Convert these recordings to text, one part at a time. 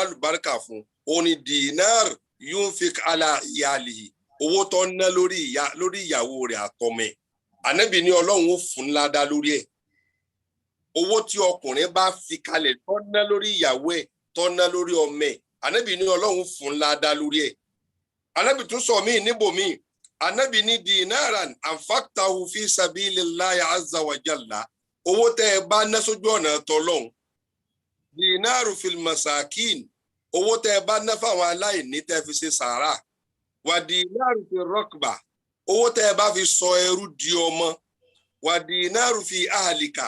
lálùbáríkà fún òun ni dinar yunfik ala iyalihi owó tó ná lórí ìyàwó rẹ̀ àtọmọ ẹ̀ Ànábì ní Ọlọ́run ó fún ládá lórí ẹ̀ owó tí ọkùnrin bá fi kalẹ̀ tó ná lórí ìyàwó ẹ̀ tó ná lórí ọmọ ẹ̀ Ànábì ní Ọlọ́run fún ládá lórí ẹ̀ Ànábì tún sọ mí níbòmí Ànábì ní dinaran anfaqtahu fi sabilillahi azza wa jalla owó tẹ́ ẹ bá ná sójú ọ̀nà tọlọ́hun dinaru fil masakin owó tẹ́ ẹ bá ná fáwọn aláìní tẹ́ fi ṣe sàárà wà dinaru fi rọ́kbà owó tẹ́ ẹ bá fi sọ ẹrú di ọmọ wà dinaru fi ahlika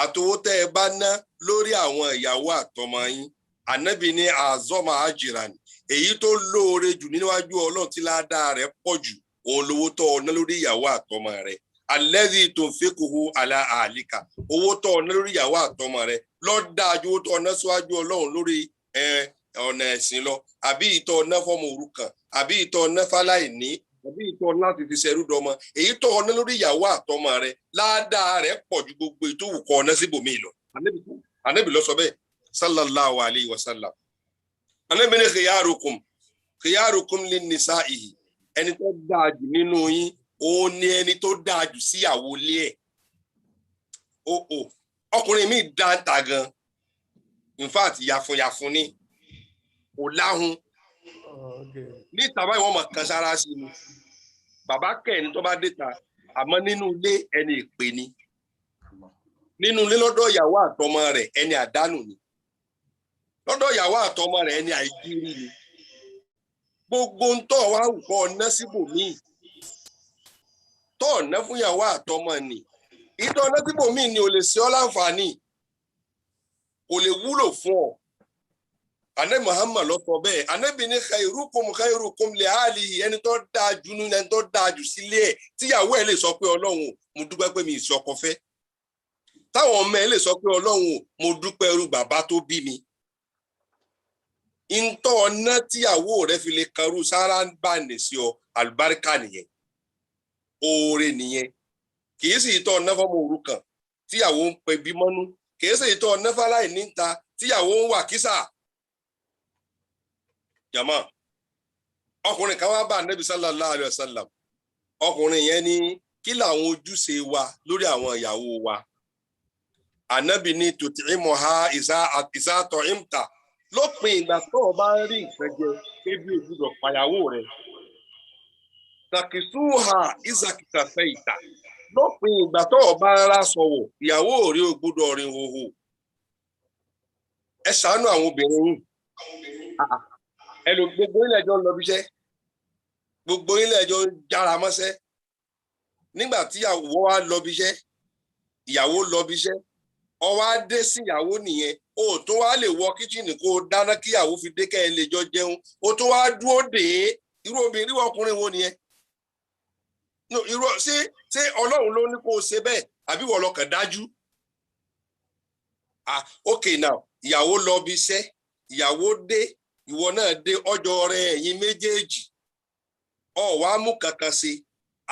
àtowó tẹ́ ẹ bá ná lórí àwọn ìyàwó àtọmọ yín Ànábì ní azọ́mà ajiran èyí tó lóore jù níwájú Ọlọ́run tí ládàá rẹ̀ pọ̀ jù òun lówó tó ọ̀nà lórí ìyàwó àtọmọ rẹ̀ alladhi tunfiquhu ala ahlika owó tó ọ̀nà lórí ìyàwó àtọmọ rẹ̀ ló dáa ju owó tó ọ̀nà síwájú Ọlọ́run lórí ọ̀nà ẹ̀sìn lọ àbí ìtọ́ ọ̀nà fọ́mọ òrukàn àbí ìtọ́ ọ̀nà fáláìní àbí ìtọ́ ọ̀nà láti fi ṣẹrú dọmọ èyí tó ọ̀nà lórí ìyàwó àtọmọ rẹ̀ ládàá rẹ̀ pọ̀ ju gbogbo ìtòwù kọ ọ̀nà síbòmíì lọ Ànábì ló sọ bẹ́ẹ̀ sallallahu alayhi wa sallam Ànábì ní khiyarukum linnisa'ihi ẹni tó dáa jù nínú yín òun ni ẹni tó dáa jù síyàwó ilé ẹ̀ ọkùnrin mi dáńtà gan in fact yàfùnyàfùn ni kò láhùn ní ìtàbá ìwọ̀n mọ̀ kan sára sí ni bàbá kẹ́ni tó bá déta àmọ́ nínú ilé ẹni ìpè ni nínú ilé lọ́dọ̀ ìyàwó àtọmọ rẹ̀ ẹni àdánù ni lọ́dọ̀ ìyàwó àtọmọ rẹ̀ ẹni àìjírí ni gbogbo ń tọ́ wá wùkọ́ ọ̀nà síbòmíì tọ́ ọ̀nà fún ìyàwó àtọmọ ni ìtọ́ ọ̀nà síbòmíì ni ò lè ṣe ọ́ láǹfààní kò lè wúlò fún ọ Ànábì Muhammad ló sọ bẹ́ẹ̀ Ànábì ní khairukum li ahlihi ẹni tó dáa jù ní ẹni tó dáa jù sílé ẹ̀ tíyàwó ẹ̀ lè sọ pé Ọlọ́run mo dúpẹ́ pé mi ìṣọkọ fẹ́ táwọn ọmọ ẹ̀ lè sọ pé Ọlọ́run mo dúpẹ́ irú bàbá tó bí mi ìntọ́ ọ̀nà tíyàwó rẹ̀ fi lè kanrú sára ń bá ní sí ọ àlùbáríkà nìyẹn oore nìyẹn kìí sì ìtọ́ ọ̀nà fọ́mọ òrukàn tíyàwó ń pẹ bí mọ́nú kìí sì ìtọ́ ọ̀nà fáláì níta tíyàwó ń wà kísà jàmá ọkùnrin kan wá bá Ànábì sallallahu alaihi wasallam ọkùnrin yẹn ní kí làwọn ojúṣe wa lórí àwọn ìyàwó wa Ànábì ní tut'imuha iza ta'imta lópin ìgbà tó o bá ń rí ìfẹ́jẹ ebi ògbúdọ̀ pàyàwó rẹ̀ takisuha izakita fẹ́ìta lópin ìgbà tó o bá ń rá sọ̀wọ̀ ìyàwó rí ògbúdọ̀ rìn hòhò ẹ ṣàánú àwọn obìnrin yìí ẹlò gbogbo ilẹ̀ ẹjọ́ ń lọ bíṣẹ́ gbogbo ilẹ̀ ẹjọ́ ń jára mọ́ṣẹ́ nígbà tí ìyàwó wa lọ bíṣẹ́ ìyàwó lọ bíṣẹ́ ó wá dé sí ìyàwó nìyẹn o tó wá lè wọ kíchìnì kó dáná kí ìyàwó fi dé kẹ́ ẹ lè jọ jẹun o tó wá dúró dè é irú obìnrin irú ọkùnrin wo nìyẹn irú ṣé Ọlọ́run ló ní kó o ṣe bẹ́ẹ̀ àbí wọ́n lọ́kàn dájú okay now ìyàwó lọ bí iṣẹ́ ìyàwó dé ìwọ náà dé ọjọ́ rẹ̀ ẹ̀yin méjèèjì ọ wá mú kankan ṣe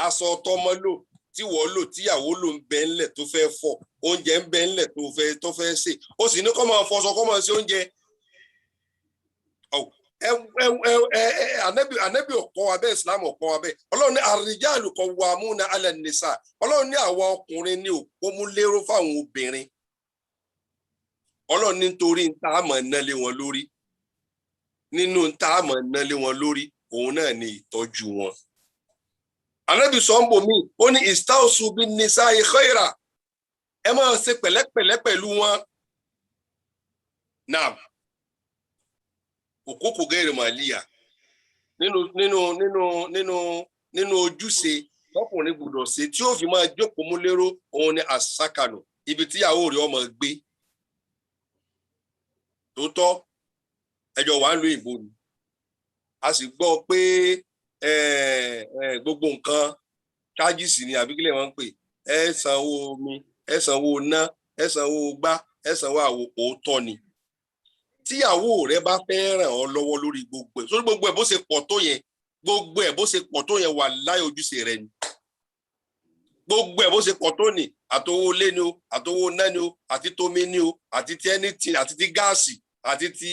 aṣọ tọmọ lò tí wọ́n lò tíyàwó lò ń bẹ ńlẹ̀ tó fẹ́ fọ̀ oúnjẹ ń bẹ ńlẹ̀ tó fẹ́ ṣe ó sì ní kó máa fọṣọ kó máa ṣe oúnjẹ Ànábì ọkọ wa bẹ́ẹ̀ Islam ọkọ wa bẹ́ẹ̀ Ọlọ́run ní ar-rijalu qawwamuna 'ala an-nisa Ọlọ́run ní àwọn ọkùnrin ní òpómúléró fáwọn obìnrin Ọlọ́run nítorí ń tá àmọ́ ná lé wọn lórí nínú ń tá àmọ́ ná lé wọn lórí òun náà ní ìtọ́jú wọn Ànábì sọ́nbò mi ó ní istausu bin nisa'i khaira ẹ máa ṣe pẹ̀lẹ́pẹ̀lẹ́ pẹ̀lú wọn náà òkókò gẹ́rẹ̀ màlíà nínú ojúṣe tọkùnrin gbọ́dọ̀ ṣe tí ó fi máa jókòó mú lérò òun ni àṣàkànù ibi tíyàwó rẹ̀ ọmọ gbé tó tọ́ ẹjọ́ wà ń lo ìbò ni a sì gbọ́ pé gbogbo nǹkan chájìsì ni àbí kílẹ̀ wọ́n ń pè ẹ sanwó omi ẹ sanwó iná ẹ sanwó gbá ẹ sanwó àwo òótọ́ ni tíyàwó rẹ bá fẹ́ ràn ọ́ lọ́wọ́ lórí gbogbo ẹ̀ sórí gbogbo ẹ̀ bó ṣe pọ̀ tó yẹn wà láyé ojúṣe rẹ ni gbogbo ẹ̀ bó ṣe pọ̀ tó ní àtowó ilé ni o àtowó iná ni o àti tómi ni o àti ti ẹnìtì àti ti gáàsì àti ti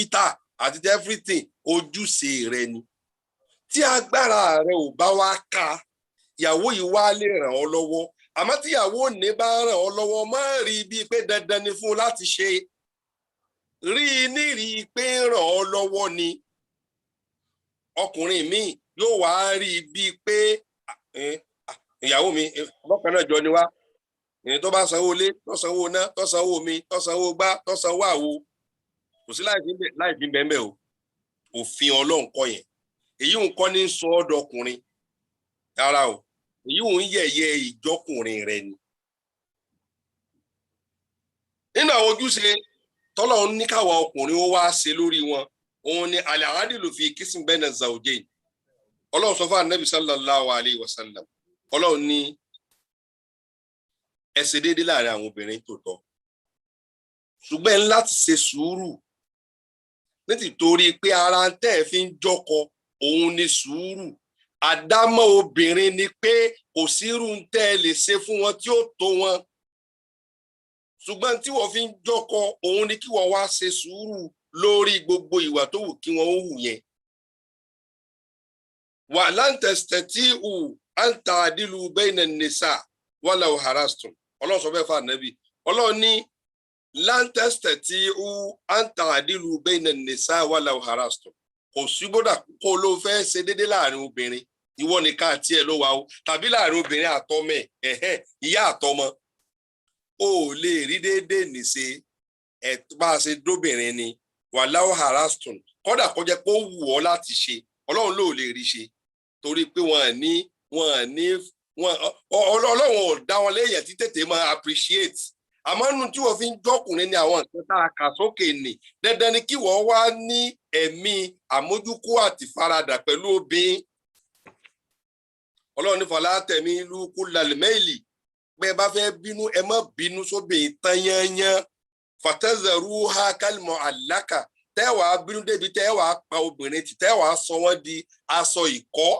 ìta àti ti everything ojúṣe rẹ ni tí agbára rẹ ò bá wá ká ìyàwó yìí wá lè ràn ọ́ lọ́wọ́ àmọ́ tí ìyàwó ní bá ràn ọ́ lọ́wọ́ má rí bíi pé dandan ni fún un láti ṣe rí i nírí pé ràn ọ́ lọ́wọ́ ni ọkùnrin míì yóò wá rí i bíi pé ìyàwó mi ọlọ́kan náà jọ ni wá ìyẹn tó bá sanwó lé tó sanwó ná tó sanwó mi tó sanwó gbá tó sanwó àwo kò sí láì fi bẹ́ẹ̀ o òfin Ọlọ́run kọ́ yẹn èyí ń kọ́ ní sọ ọ́ dọkùnrin rárá o èyí ń yẹ̀yẹ́ ìjọkùnrin rẹ ni. nínú àwọn ojúṣe tọ́lọ́run ní káwa ọkùnrin ó wá ṣe lórí wọn òun ni al-adilu fi qism bayna zawjayn Ọlọ́run sọ fún Ànábì sallallahu alayhi wa sallam Ọlọ́run ní ẹ ṣe déédéé láàrin àwọn obìnrin tó tọ́ ṣùgbọ́n láti ṣe sùúrù nítorí pé ara tẹ́ ẹ fi ń jọkọ òun ni sùúrù àdámọ́ obìnrin ni pé kò sírú tẹ́ ẹ lè ṣe fún wọn tí ó tó wọn ṣùgbọ́n tí wọ́n fi ń jọkọ òun ni kí wọ́n wá ṣe sùúrù lórí gbogbo ìwà tó wù kí wọ́n ó hù yẹn. wa lan tastati'u an ta'dilu bayna an-nisa walau harastum Ọlọ́run sọ bẹ́ẹ̀ fún Ànábì Ọlọ́run ní lan tastati'u an ta'dilu bayna an-nisa walau harastum kò sí bódà kó ló fẹ́ ṣe déédéé láàrin obìnrin ìwọ nìkan àti ẹ̀ ló wà ó tàbí láàrin obìnrin àtọmọ ìyá àtọmọ ó lè rí déédéé nìṣe bá a ṣe dóbìnrin ni walau harastum kódà kó jẹ́ pé ó wù ọ́ láti ṣe Ọlọ́run ló lè rí ṣe torí pé Ọlọ́run ò dá wọn léèyàn tí tètè máa appreciate àmọ́ nínú tí wọ́n fi ń jọ́kùnrin ní àwọn nǹkan tá a kà sókè nì dandan ni kí wọ́n wá ní ẹ̀mí àmójúkú àti faradà pẹ̀lú obìnrin Ọlọ́run ní fala tamilu kullal mayli pé ẹ bá fẹ́ bínú ẹ má bínú sóbìnrin tán yányán fatazruha kal mu'allaka tẹ́wàá bínú débi tẹ́wàá pa obìnrin tí tẹ́wàá sọ wọ́n di aṣọ ìkọ́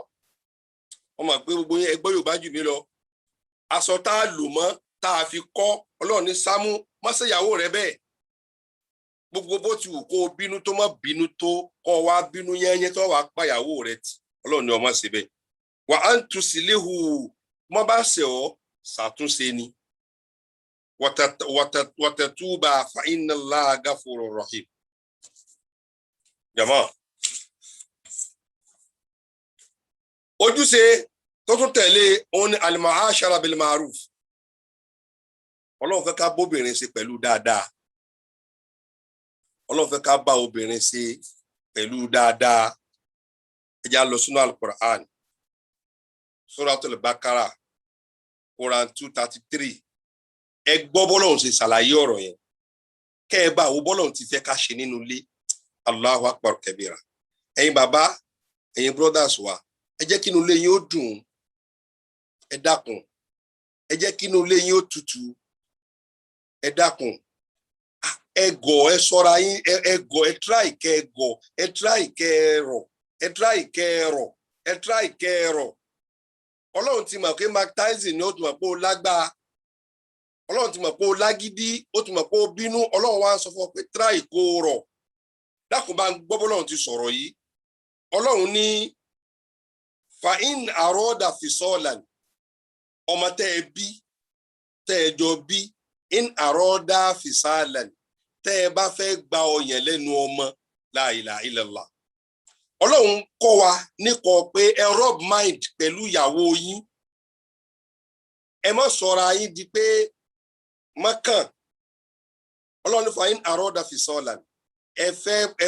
wọ́n mọ̀ pé gbogbo ẹgbẹ́ Yorùbá jù mí lọ aṣọ tá a lò mọ́ tá a fi kọ́ Ọlọ́run ní sámú má ṣe ìyàwó rẹ bẹ́ẹ̀ gbogbo bó ti wù kó o bínú tó má bínú tó kọ́ wá bínú yẹ́nyẹ́ tó wàá pa ìyàwó rẹ tì Ọlọ́run ní ọmọ ṣe bẹ́ẹ̀ wa an tuslihu mọ́ bá ṣe ọ́ ṣàtúnṣe ni watatuba fa inna Allaha ghafurur rahim. Jàmá ojúṣe tó tún tẹ̀lé òun ni al-ma'ashara bil ma'ruf Ọlọ́run fẹ́ ká bóbìnrin ṣe pẹ̀lú dáadáa Ọlọ́run fẹ́ ká bá obìnrin ṣe pẹ̀lú dáadáa ẹ já lọ sínú al-Qur'an Suratul Baqara Quran 233 ẹ gbọ́ bọ́lọ́run ṣe ṣàlàyé ọ̀rọ̀ yẹn kẹ́ ẹ bá wo bọ́lọ́run ti fẹ́ ká ṣe nínú ilé Allahu akbar kabira ẹ̀yin bàbá ẹ̀yin brothers wa ẹ jẹ́ kí inú ilé yín ó dùn ẹ dákun ẹ jẹ́ kí inú ilé yín ó tutù ẹ dákun ẹ gọ̀ ẹ ṣọ́ra yín ẹ gọ̀ ẹ try kẹ́ ẹ gọ̀ ẹ try kẹ́ ẹ rọ̀ ẹ try kẹ́ ẹ rọ̀ ẹ try kẹ́ ẹ rọ̀ Ọlọ́run ti mọ̀ pé Mark Tyson ni ó ti mọ̀ pé ó lágbára Ọlọ́run ti mọ̀ pé ó lágídí ó ti mọ̀ pé ó bínú Ọlọ́run wá sọ fún ọ pé try kó rọ̀ dákun bá ń gbọ́ bọ́lọ́run ti sọ̀rọ̀ yìí Ọlọ́run ní fa in àrọ́dà fisolan ọmọ tẹ́ ẹ bí tẹ́ ẹ jọ bí in àrọ́dà fisalan tẹ́ ẹ bá fẹ́ gba ọyàn lẹ́nu ọmọ la ilaha illallah Ọlọ́run kọ́ wa níkọ pé ẹ rub mind pẹ̀lú ìyàwó yín ẹ má sọra yín di pé mọ́kàn Ọlọ́run fa in àrọ́dà fisolan ẹ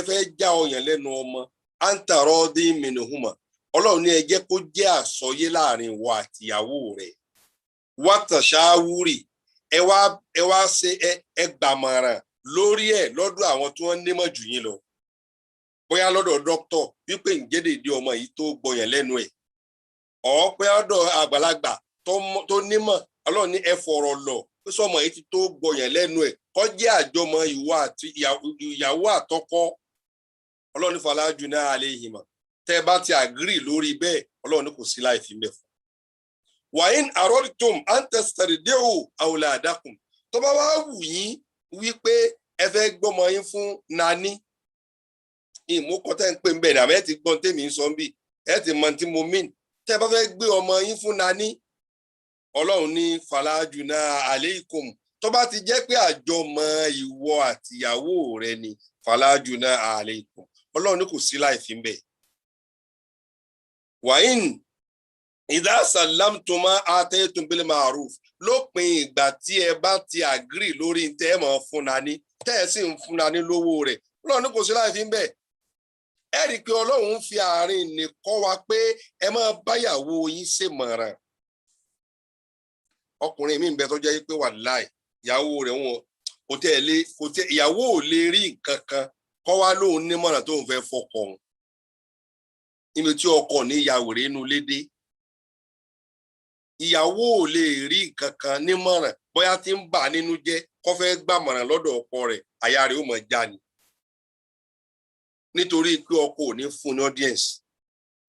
fẹ́ já ọyàn lẹ́nu ọmọ antarọ́dí minhuma Ọlọ́run ní ẹ jẹ́ kó jẹ́ àsọyé láàrin wa àti ìyàwó rẹ̀ wátàṣáwúrì ẹ wá ṣe ẹ gbàmọ̀ràn lórí ẹ̀ lọ́dọ̀ àwọn tí wọ́n nímọ̀ jù yín lọ bóyá lọ́dọ̀ dókítọ̀ wípé ǹjẹ́ dèdè ọmọ yìí tó gbọyàn lẹ́nu ẹ̀ ọ̀ pé ọ̀dọ̀ àgbàlagbà tó nímọ̀ Ọlọ́run ní ẹ fọ̀rọ̀ lọ̀ pé sọmọ yìí ti tó gbọyàn lẹ́nu ẹ̀ kó jẹ́ àjọmọ̀ ìyàwó àtọkọ Ọlọ́run ní fala junaha alayhima tẹ́ bá ti agree lórí bẹ́ẹ̀ Ọlọ́run ní kò sí láì fi mẹ́fọ́ wa in aradtum an tastardi'u awladakum tó bá wá wù yín wípé ẹ fẹ́ gbọ́mọ yín fún nani ìmúkọ́tẹ́ ń pè ń bẹ̀rẹ̀ àmọ́ ẹ ti gbọ́n tèmi ń sọ ń bì ẹ ti mọ tí mo mean tẹ́ bá fẹ́ gbé ọmọ yín fún nani ọlọ́run ní falajuna aleikum tó bá ti jẹ́ pé àjọmọ ìwọ àtìyàwó rẹ ni falajuna aleikum ọlọ́run ní kò sí láì fi ń bẹ̀. wàhín idha sallamtuma ataytum bil ma'ruf lópin ìgbà tí ẹ bá ti agree lórí tẹ́ ẹ mọ̀ fún nani tẹ́ ẹ sì ń fún nani lówó rẹ̀ ọlọ́run ní kò sí láì fi ń bẹ̀. ẹ rí i pé ọlọ́run fi àárín nìkan wa pé ẹ máa báyàwó yín ṣèmọ̀ràn. ọkùnrin mi ń bẹ tó jẹ́ pé wàláì ìyàwó rẹ̀ wọn kò tẹ́ ìyàwó ò lè rí nǹkan kan kọ́ wá lóun nímọ̀ràn tóun fẹ́ fọkọ òun níbi tí ọkọ ní ìyàwó rẹ̀ inú lédè ìyàwó ò lè rí nǹkan kan nímọ̀ràn bóyá tí ń bà nínú jẹ́ kó fẹ́ gbàmọ̀ràn lọ́dọ̀ ọkọ rẹ̀ àyà rẹ̀ ó mọ̀ já ni nítorí pé ọkọ ò ní fún ní audience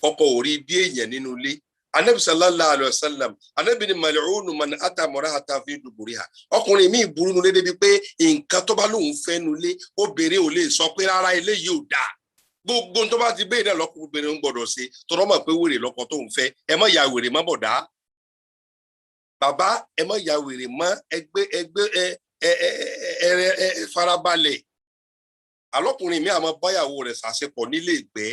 ọkọ ò rí bí èèyàn nínú ilé. Anabi sallallahu alaihi wasallam anabi ni mal'unu man ata mar'ata fi duburiha ọkùnrin mi burú nu lédè bí pé nǹkan tó bá lóun fẹ́ nu lé obìnrin ò lè sọ pé rárá eléyìí ò dáa gbogbo tó bá ti bẹ́ẹ̀ náà lọ́kọ obìnrin ń gbọ́dọ̀ ṣe tọrọ mọ̀ pé wèrè lọ́kọ tó ń fẹ́ ẹ má ya wèrè má bọ̀dá bàbá ẹ má ya wèrè má ẹgbẹ́ farabalẹ̀ alọ́kùnrin mi àmọ́ báyàwó rẹ̀ ṣàṣepọ̀ nílé ìgbẹ́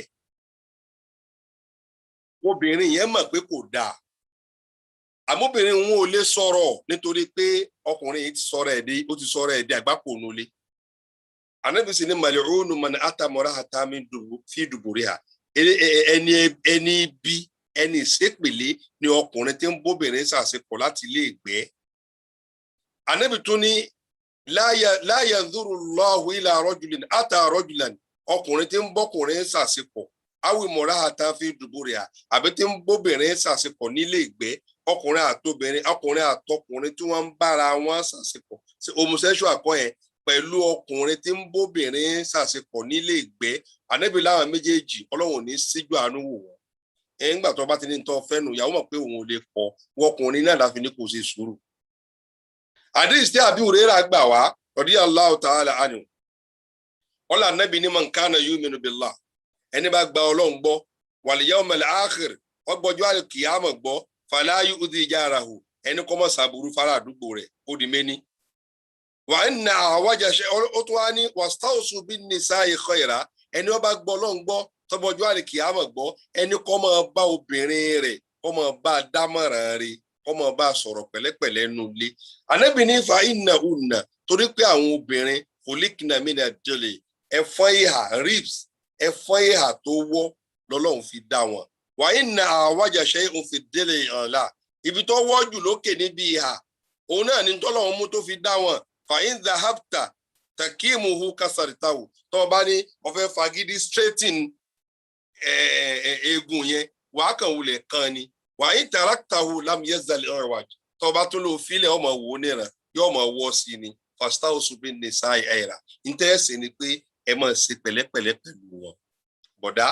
obìnrin yẹn mọ̀ pé kò dáa àmọ́bìnrin wọn ò lè sọ̀rọ̀ nítorí pé ọkùnrin yìí ó ti sọ̀rọ̀ ẹ̀ di àgbákò nulẹ̀. Ànábì sì ní mal'unu man ata mar'ata fi duburiha ẹni bí ẹni ìṣépèlé ni ọkùnrin tí ń bóbìnrin ṣàṣepọ̀ láti ilé ìgbẹ́. Ànábì tún ní la yanzuru Allahu ila rajulin ata rajulan ọkùnrin tí ń bọ́kùnrin ṣàṣepọ̀ awi mar'ata fi duburiha àbí tí ń bóbìnrin ṣàṣepọ̀ nílé ìgbẹ́ ọkùnrin àtọkùnrin tí wọ́n ń bára wọn ṣàṣepọ̀ homosexual kọ́ yẹn pẹ̀lú ọkùnrin tí ń bóbìnrin ṣàṣepọ̀ nílé ìgbẹ́ Ànábì láwọn méjèèjì ọlọ́run ò ní síjú àánú wò wọ́n nígbà tó bá ti ní tọ́ fẹ́nu ìyàwó mọ̀ pé òun ò lè kọ́ wọkùnrin náà láfi ní kò ṣe sùúrù. Hadith tí Abi Hurairah gbà wá radiyallahu ta'ala anhu ọlá Ànábì ní man kana yu'minu billah ẹni bá gba ọlọ́run gbọ́ wal yawmil akhir ọgbọ́jọ́ àlùkìyámọ̀ gbọ́ fala yu'dhi jarahu ẹni kọ́ mọ́ sàbúrú fara àdúgbò rẹ̀ ó di méní. Wa inna àwájà ṣe ó tún wá ní wastawsu bin nisa'i khaira ẹni ó bá gbọ́ ọlọ́run gbọ́ tọ́gbọ́jọ́ àlùkìyámọ̀ gbọ́ ẹni kọ́ mọ́ bá obìnrin rẹ̀ kọ́ mọ́ bá dámọ̀ràn rẹ̀ kọ́ mọ́ bá sọ̀rọ̀ pẹ̀lẹ́pẹ̀lẹ́ nulẹ̀. Ànábì ní fa innahunna torí pé àwọn obìnrin khuliqna mina dili ẹ̀fọn ìhà ribs ẹ̀fọn ìhà tó wọ́ lọ́lọ́run fi dá wọn. Wa inna àwájà shay'un fi dili ọ̀la ibi tó wọ́ jù lókè níbi ìhà òun náà ni tọ́lọ́run mú tó fi dá wọn. Fa in dhahabta takimuhu kasaritahu tó bá ní ó fẹ́ fagídí straighten eegun yẹn wàá kàn wulẹ̀ kan ni wa in taraktahu lam yazal irwaj tó bá tún lò fílẹ̀ ọmọ wò níran yóò mọ̀ wọ́ sí ni fastawsu bin nisa'i khaira ìtẹ́ẹ̀sì ni pé ẹ máa ṣe pẹ̀lẹ́pẹ̀lẹ́ pẹ̀lú wọn. Bọ̀dá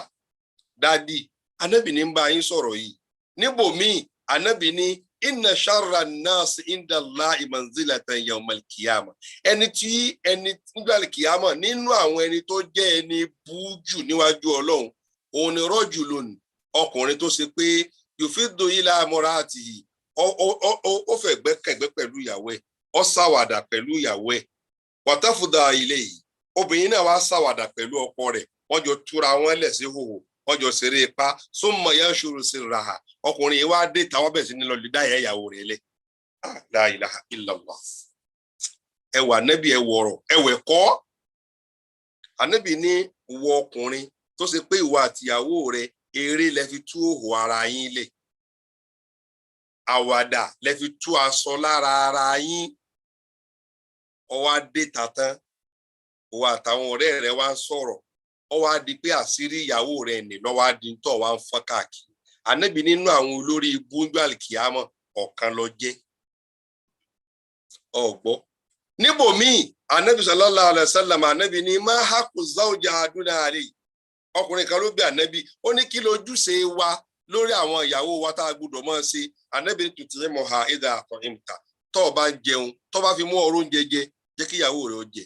dádì Ànábì ní ń bá yín sọ̀rọ̀ yìí níbòmíì Ànábì ní inna sharra an-nas inda Allahi manzilatan yawmal qiyamah ẹni nígbà kìyàmọ̀ nínú àwọn ẹni tó jẹ́ ẹni bújù níwájú ọlọ́run òun ni rajulun ọkùnrin tó ṣe pé yufidu ila mar'atihi ó fẹ́ gbẹ́kẹ̀gbẹ́ pẹ̀lú ìyàwó ẹ̀ ó ṣàwàdà pẹ̀lú ìyàwó ẹ̀ wa tafda ilayhi obìnrin náà wá ṣàwàdà pẹ̀lú ọkọ rẹ̀ wọ́n jọ túra wọn lẹ̀ sí hòhò wọ́n jọ ṣeré ipá summa yanshuru sirraha ọkùnrin yìí wá dé táwọn bẹ̀ sí ní lọ lè dá ìyàwó rẹ̀ lẹ̀. La ilaha illallah ẹwà Ànábì ẹwọ̀rọ̀ ẹwẹ̀ kọ́ Ànábì ní wọ ọkùnrin tó ṣe pé ìwọ àtìyàwó rẹ̀ eré lẹ fi tú òhò ara yín lẹ̀ àwàdà lẹ fi tú aṣọ lára ara yín ó wá dé tàtán òwò àtàwọn ọ̀rẹ́ rẹ̀ wá ń sọ̀rọ̀ ó wá di pé àṣírí ìyàwó rẹ̀ nì lọ́wọ́ á di ń tọ̀ wá ń fọ́n káàkiri. Ànábì nínú àwọn olórí ibú àlìkìyámọ̀ ọ̀kan ló jẹ́ ọ̀gbọ́. Níbòmíì Ànábì sallallahu alaihi wasallam Ànábì ní má haqqu zawji adúnà àlè ọkùnrin kan ló bí Ànábì ó ní kí lójúṣe wa lórí àwọn ìyàwó wa tá a gbọ́dọ̀ máa ṣe. Ànábì ní tut'imuha idha at'imta tó o bá ń jẹun tó bá fi mú ọrọ̀ oúnjẹ jẹ jẹ́ kí ìyàwó rẹ̀ ó jẹ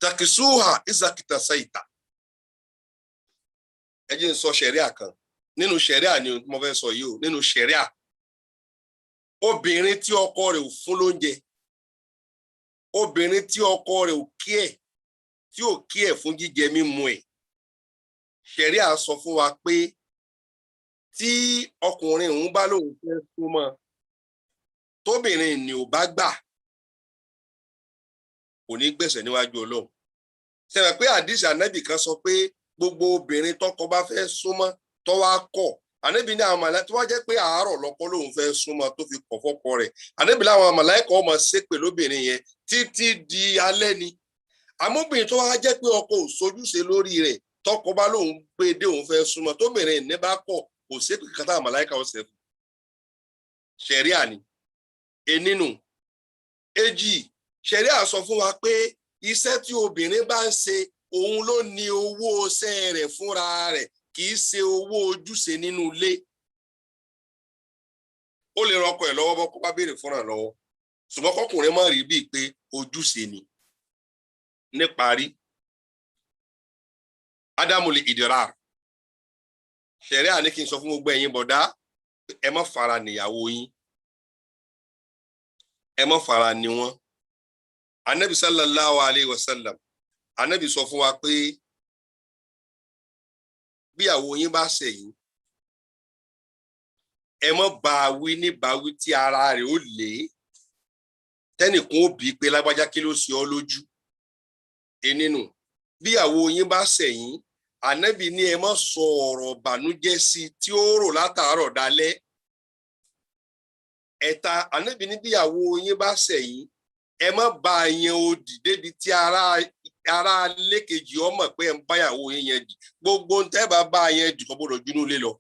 takisuha izakitasaita. Ẹ jẹ́ n sọ sharia kan nínú sharia ni mo fẹ́ sọ yìí o nínú sharia obìnrin tí ọkọ rẹ̀ ò fún lóúnjẹ obìnrin tí ọkọ rẹ̀ ò kí ẹ̀ fún jíjẹ mímu ẹ̀ sharia sọ fún wa pé tí ọkùnrin òun bá lóun fẹ́ súnmọ́ tóbìnrin ni ò bá gbà kò ní gbẹ̀sẹ̀ níwájú Ọlọ́run ṣé mọ̀ pé àdìsí ànábì kan sọ pé gbogbo obìnrin tọkọ bá fẹ́ súnmọ́ tó wá kọ̀ ànábì ní àwọn màláíkà tó wá jẹ́ pé àárọ̀ lọ́kọ lòun fẹ́ súnmọ́ tó fi kọ̀ fọ́kọ rẹ̀ ànábì láwọn màláíkà ọmọ ṣépè lóbìnrin yẹn títí di alẹ́ ni àmọ́bìnrin tó wá jẹ́ pé ọkọ ò sojúṣe lórí rẹ̀ tọkọ bá lòun gbé dé òun fẹ́ súnmọ́ tóbìnrin ní bá kọ̀ kò ṣépè kátà màláíkà ọ̀sẹ̀ fún ṣẹ̀ríà ni enínú èjì ṣẹ̀ríà sọ fún wa pé iṣẹ́ tí obìnrin bá ń ṣe òun ló ní owó iṣẹ́ rẹ̀ fúnra rẹ̀ kì í ṣe owó ojúṣe nínú ilé ó lè rọkọ ẹ̀ lọ́wọ́ bọ́ kó bá béèrè fúnra lọ́wọ́ ṣùgbọ́n kọkùnrin má rí bíi pé ojúṣe ni níparí ádámùlì ìdíra ṣẹ̀ríà ní kí n sọ fún gbogbo ẹ̀yin bọ̀dá ẹ má fara níyàwó yín ẹ má fara ní wọn anabi sallallahu alayhi wa sallam anabi sọ fún wa pé bí àwo yín bá ṣẹ̀ yín ẹ má bá wí ní báwí tí ara rẹ̀ ó lé tẹ́nìkan ó bí pé lágbájá kí ló ṣe ọ́ lójú enínú bí àwo yín bá ṣẹ̀ yín anabi ní ẹ má sọ ọ̀rọ̀ bànújẹ́ sí tí ó rò látàárọ̀ dalẹ́ ẹ̀ta anabi ní bí àwo yín bá ṣẹ̀ yín ẹ má bá yẹn òdì débi tí ara lékejì ọmọ pé ẹ ń báyàwó yẹn dì gbogbo ń tẹ́ bá yẹn dì kọ́ gbọ́dọ̀ júnú lé lọ.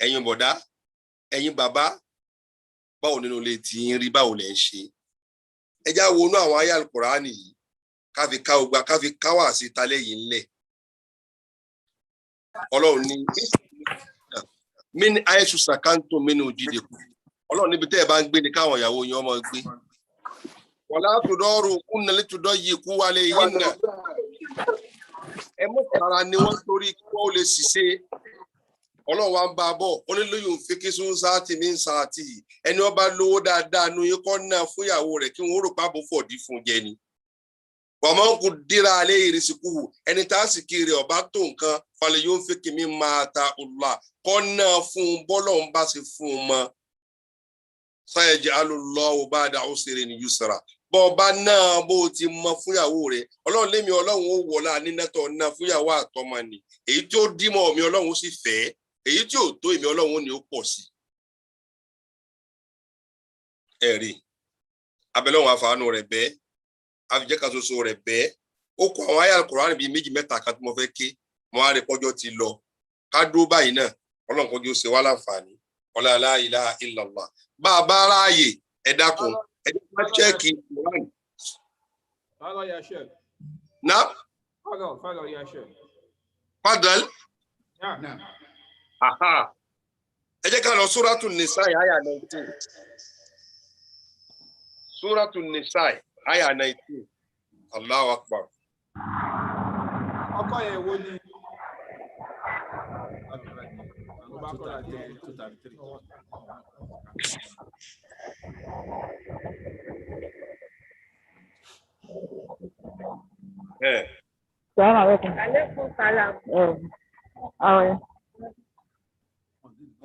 ẹ̀yin bọ̀dá ẹ̀yin bàbá báwo nínú ilé tí ń rí báwo lẹ̀ ń ṣe ẹ já wọnú àwọn àyá Al-Qur'ani yìí káfi ká ogba káfi káwà sí talẹ́ yìí ńlẹ̀ Ọlọ́run ní mí ní àyẹ̀sù sàkántò mí ní òjìdè kù Ọlọ́run níbi tẹ́ ẹ bá ń gbé ni káwọn ìyàwó yín ọmọ gbé wala tudoru kunna litudayyiqu alayhinna ẹ mọ̀ sára ni wọ́n torí kí wọ́n lè ṣiṣẹ́ Ọlọ́run wa ń bá bọ̀ ó ní lóyún fíkí sún sáàtì ní sáàtì ẹni ó bá lówó dáadáa nu yín kọ́ náà fún ìyàwó rẹ̀ kí wọ́n rò pábò fọ̀dí fún jẹ ni wàmọ́ kò dira alẹ́ ìrísìkú ẹni tá a sì kiri ọba tó nǹkan falẹ̀ yóò fi kí mi máa ta ọ̀la kọ́ náà fún bọ́lọ̀ ń bá ṣe fún un mọ́ sayaj'alullahu ba'da usrin yusra bọ́ ọba náà bó ti mọ fúnyàwó rẹ̀ Ọlọ́run lémi Ọlọ́run ó wọlá nínátọ̀ náà fúnyàwó àtọmọ ni èyí tí ó dímọ̀ mi Ọlọ́run ó sì fẹ́ èyí tí ò tó èmi Ọlọ́run ni ó pọ̀ sí ẹ̀rí abẹ́lọ́run àfààní rẹ̀ bẹ́ẹ̀ àfijẹ́ kan ṣoṣo rẹ̀ bẹ́ẹ̀ ó kọ àwọn àyá Al-Qur'an bíi méjì mẹ́ta kan tí mo fẹ́ ké mo á rí pọ́jọ́ ti lọ ká dúró báyìí náà Ọlọ́run kọjú ó ṣe wá láǹfààní ọlá la ilaha illallah bá a bá ráàyè ẹ dákun ẹ jẹ́ ká chẹ́ẹ̀kì Qur'an. Fadal ya Sheikh. Naam. Fadal ya Sheikh. Fadal. Naam. Aha. Ẹ jẹ́ ká lọ Suratul Nisa àyá 19. Suratul Nisa àyá 19. Allahu Akbar. Ọkọ yẹn wo ni? Assalamu alaikum. Alaikum salam.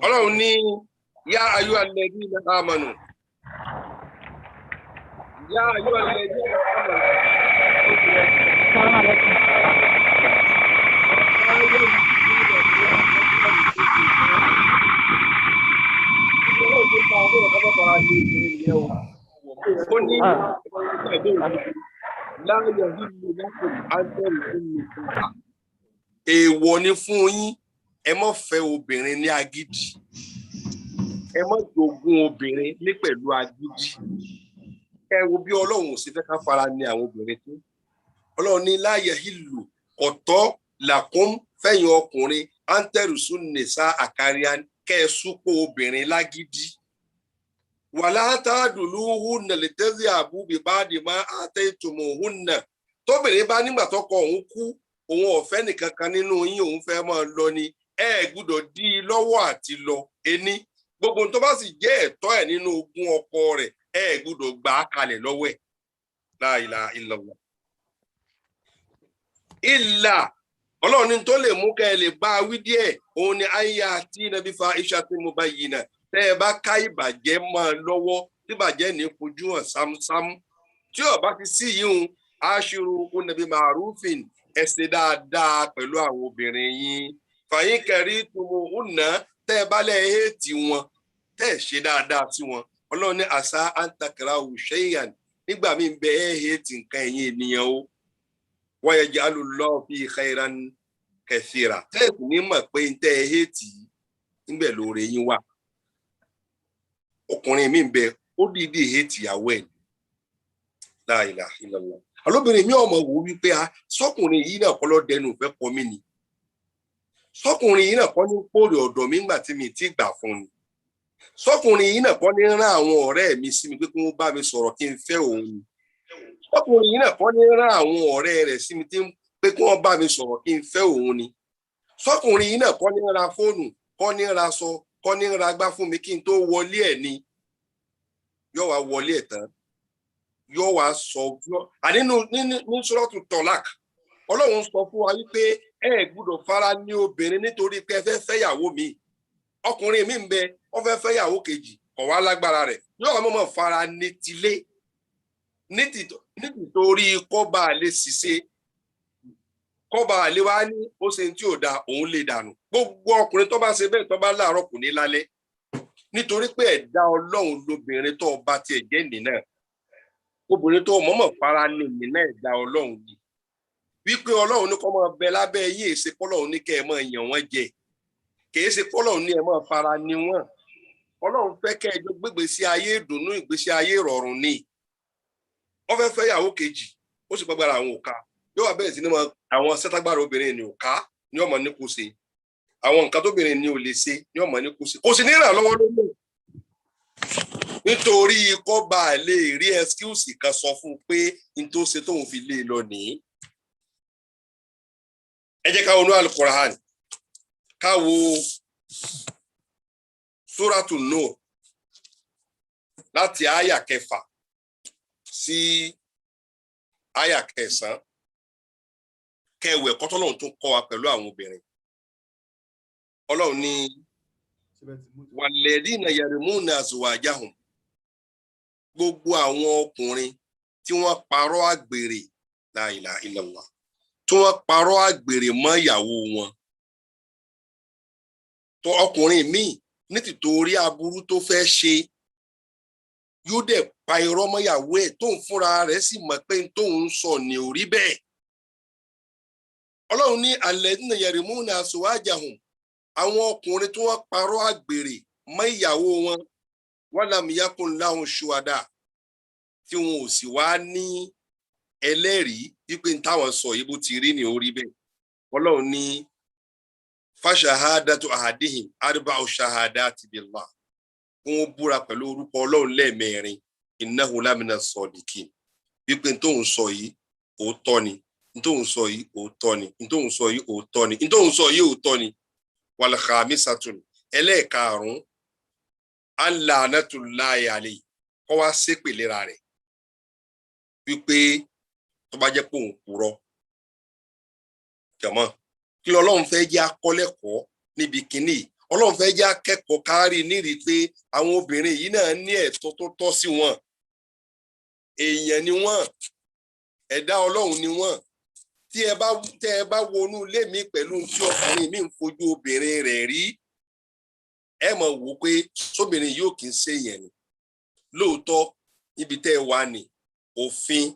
Ọlọ́run ní yá ayyuhal ladhina amanu. Yá ayyuhal ladhina amanu. Assalamu alaikum. Èèwọ̀ ni fún yín ẹ má fẹ́ obìnrin ní agídí ẹ má jogún obìnrin ní pẹ̀lú agídí ẹ wo bí Ọlọ́run sì fẹ́ ká fara ní àwọn obìnrin tó Ọlọ́run ní la yahillu ọ̀tọ̀ làkún fẹ̀yìn ọkùnrin antẹrùsùn nìsa àkáríà kẹ́ ẹ súpọ̀ obìnrin lágídí wala ta'duluhunna litadhhabu bi ba'di ma ataytumuhunna. Tóbìnrin bá nígbà tọ́kọ òun kú, òun ò fẹ́ nìkan kan nínú yín, òun fẹ́ máa lọ ni, ẹ gbọ́dọ̀ dí i lọ́wọ́ àti lọ. Ení, gbogbo tó bá sì jẹ́ ẹ̀tọ́ ẹ̀ nínú ogún ọkọ rẹ̀, ẹ gbọ́dọ̀ gbà á kalẹ̀ lọ́wọ́ ẹ̀. La ilaha illallah. Ìlà Ọlọ́run ní tó lè mú kẹ́ ẹ lè bá wí díẹ̀, òun ni ayé àti nàbí fa iṣẹ́ tí mo bá yìí náà. Tẹ́ ẹ bá ká ìbàjẹ́ máa lọ́wọ́, tí ìbàjẹ́ ní fojú hàn sámúsámú. Tí ó bá ti sí yìí aṣírù nàbí màrúfìn, ẹ ṣe dáadáa pẹ̀lú àwọn obìnrin yín. Fàyín kẹrí tumu ùnà, tẹ́ ẹ bá lẹ̀ hétì wọn, tẹ́ ẹ ṣe dáadáa sí wọn. Ọlọ́run ní àṣà àǹtakàrà òṣèyàn, nígbà míì bẹ ẹ hétì nǹkan ẹ̀yin ènìyàn o. Wa yaj'alu Allahu fi khairan kathira. Tẹ́ ẹ kò ní mọ̀ pé ń tẹ́ ẹ hétì níbẹ̀ lóore yín wà. Ọkùnrin mi ń bẹ ó dìídì hétì ìyàwó ẹ̀. La ilaha illallah. Alóbìnrin mi ọmọ wò wípé sọkùnrin yìí náà kọ́ ló dẹnu ìfẹ́ kọ mí ni. Sọkùnrin yìí náà kọ́ ní pòrè ọ̀dọ̀ mi ńgbà tí mi ti gbà fún ni. Sọkùnrin yìí náà kọ́ ní rán àwọn ọ̀rẹ́ mi sí mi pé kí wọ́n bá mi sọ̀rọ̀ kí n fẹ́ òun ni. Sọkùnrin yìí náà kọ́ ní rán àwọn ọ̀rẹ́ rẹ̀ sí mi pé kí wọ́n bá mi sọ̀rọ̀ kí n fẹ́ òun ni. Sọkùnrin yìí náà kọ́ ní ra fóònù, kọ́ ní ra aṣọ, kọ́ ní ra gbá fún mi kí n tó wọlé ẹ̀ ni. Yóò wá wọlé ẹ̀ tán. Yóò wá sọ ní Suratu Talaq. Ọlọ́run sọ fún wa wípé ẹ gbọ́dọ̀ fara ní obìnrin nítorí pé ẹ fẹ́ fẹ́yàwó mi. Ọkùnrin mi ń bẹ, ó fẹ́ fẹ́yàwó kejì, kò wá lágbára rẹ̀. Yóò wá mọ̀mọ́ fara ní tilé. Nítorí kọ́ba lè ṣiṣẹ́, kọ́ba lè wá ní ó ṣe tí ò da òun lè dànù. Gbogbo ọkùnrin tó bá ṣe bẹ́ẹ̀ tó bá láàárọ̀ kò ní lálẹ́. Nítorí pé ẹ̀dá Ọlọ́run lobìnrin tó bá tiẹ̀ jẹ́ nìyẹn náà. Obìnrin tó mọ̀mọ́ fara ní ìmìnà ẹ̀dá Ọlọ́run ni. Wípé Ọlọ́run ní kọ́ máa bẹ lábẹ́ yín, èsì pọ́lọ́run ní kẹ́ ẹ máa yàn wọ́n jẹ. Kìí ṣe pọ́lọ́run ní ẹ máa fara ní wọ́n. Ọlọ́run fẹ́ kẹ́ ẹ jọ gbégbèsí ayé ìdùnnú, ìgbésí ayé ìrọ̀rùn ni. Wọ́n fẹ́ fẹ́yàwó kejì, ó sì gbàgbára àwọn òka. Yóò wá bẹ̀rẹ̀ sí ní àwọn sẹ́tàgbára obìnrin ní òka ní ọmọ ní kò ṣe. Àwọn nǹkan tóbìnrin ní ò lè ṣe ní ọmọ ní kò ṣe. Kò sí ní ìrànlọ́wọ́ lórí. Nítorí kọ́ba lè rí ẹ́skíùsì kan sọ fún un pé n tó ṣe tóun fi lé lọ nìyí. Ẹ jẹ́ ká wọnú Al-Qur'an, ká wo Suratu Nur láti àyà 6 sí àyà 9. Kẹwẹ̀ ẹ̀kọ́ tọ́lọ́run tó kọ́ wa pẹ̀lú àwọn obìnrin. Ọlọ́run ní walladhina yarmuna azwajahum, gbogbo àwọn ọkùnrin tí wọ́n parọ́ àgbèrè, la ilaha illallah, tí wọ́n parọ́ àgbèrè mọ́ ìyàwó wọn. Tó ọkùnrin míì ní tìtorí aburú tó fẹ́ ṣe yóò dẹ̀ pa irọ́ mọ́ ìyàwó ẹ̀ tóun fúnra rẹ̀ sì mọ̀ pé tóun sọ ní orí bẹ́ẹ̀. Ọlọ́run ní alladhina yarmuna azwajahum, àwọn ọkùnrin tí wọ́n parọ́ àgbèrè mọ́ ìyàwó wọn, walam yakun lahum shuhada, tí wọn ò sì wá ní ẹlẹ́rìí wípé táwọn sọ yìí bó ti rí ní orí bẹ́ẹ̀. Ọlọ́run ní fashahadatu ahadihim arba'u shahadati billah, wọ́n búra pẹ̀lú orúkọ Ọlọ́run lẹ́ẹ̀mẹ́rin, innahu lamina sadiqin, wípé tóun sọ yìí òótọ́ ni, tóun sọ yìí òótọ́ ni, tóun sọ yìí òótọ́ ni, tóun sọ yìí òótọ́ ni. Wal khamisatun, ẹlẹ́ẹ̀karùn-ún allanatullahi alayhi, kọ́ wá ṣépè léra rẹ̀ wípé tó bá jẹ́ pé òun purọ́. Jàmọ́, kí Ọlọ́run fẹ́ jẹ́ akọ́lẹ́kọ̀ọ́ níbi kínní. Ọlọ́run fẹ́ jẹ́ akẹ́kọ̀ọ́ kárí nírìí pé àwọn obìnrin yìí náà ní ẹ̀tọ́ tó tọ́ sí wọn. Èèyàn ni wọ́n, ẹ̀dá Ọlọ́run ni wọ́n. Tí ẹ bá wọnú ilé mi pẹ̀lú tí ọkùnrin mi ń fojú obìnrin rẹ̀ rí, ẹ mọ̀ wò pé sóbìnrin yóò kì í ṣe èèyàn ni. Lóòótọ́ níbi tẹ́ ẹ wà ní òfin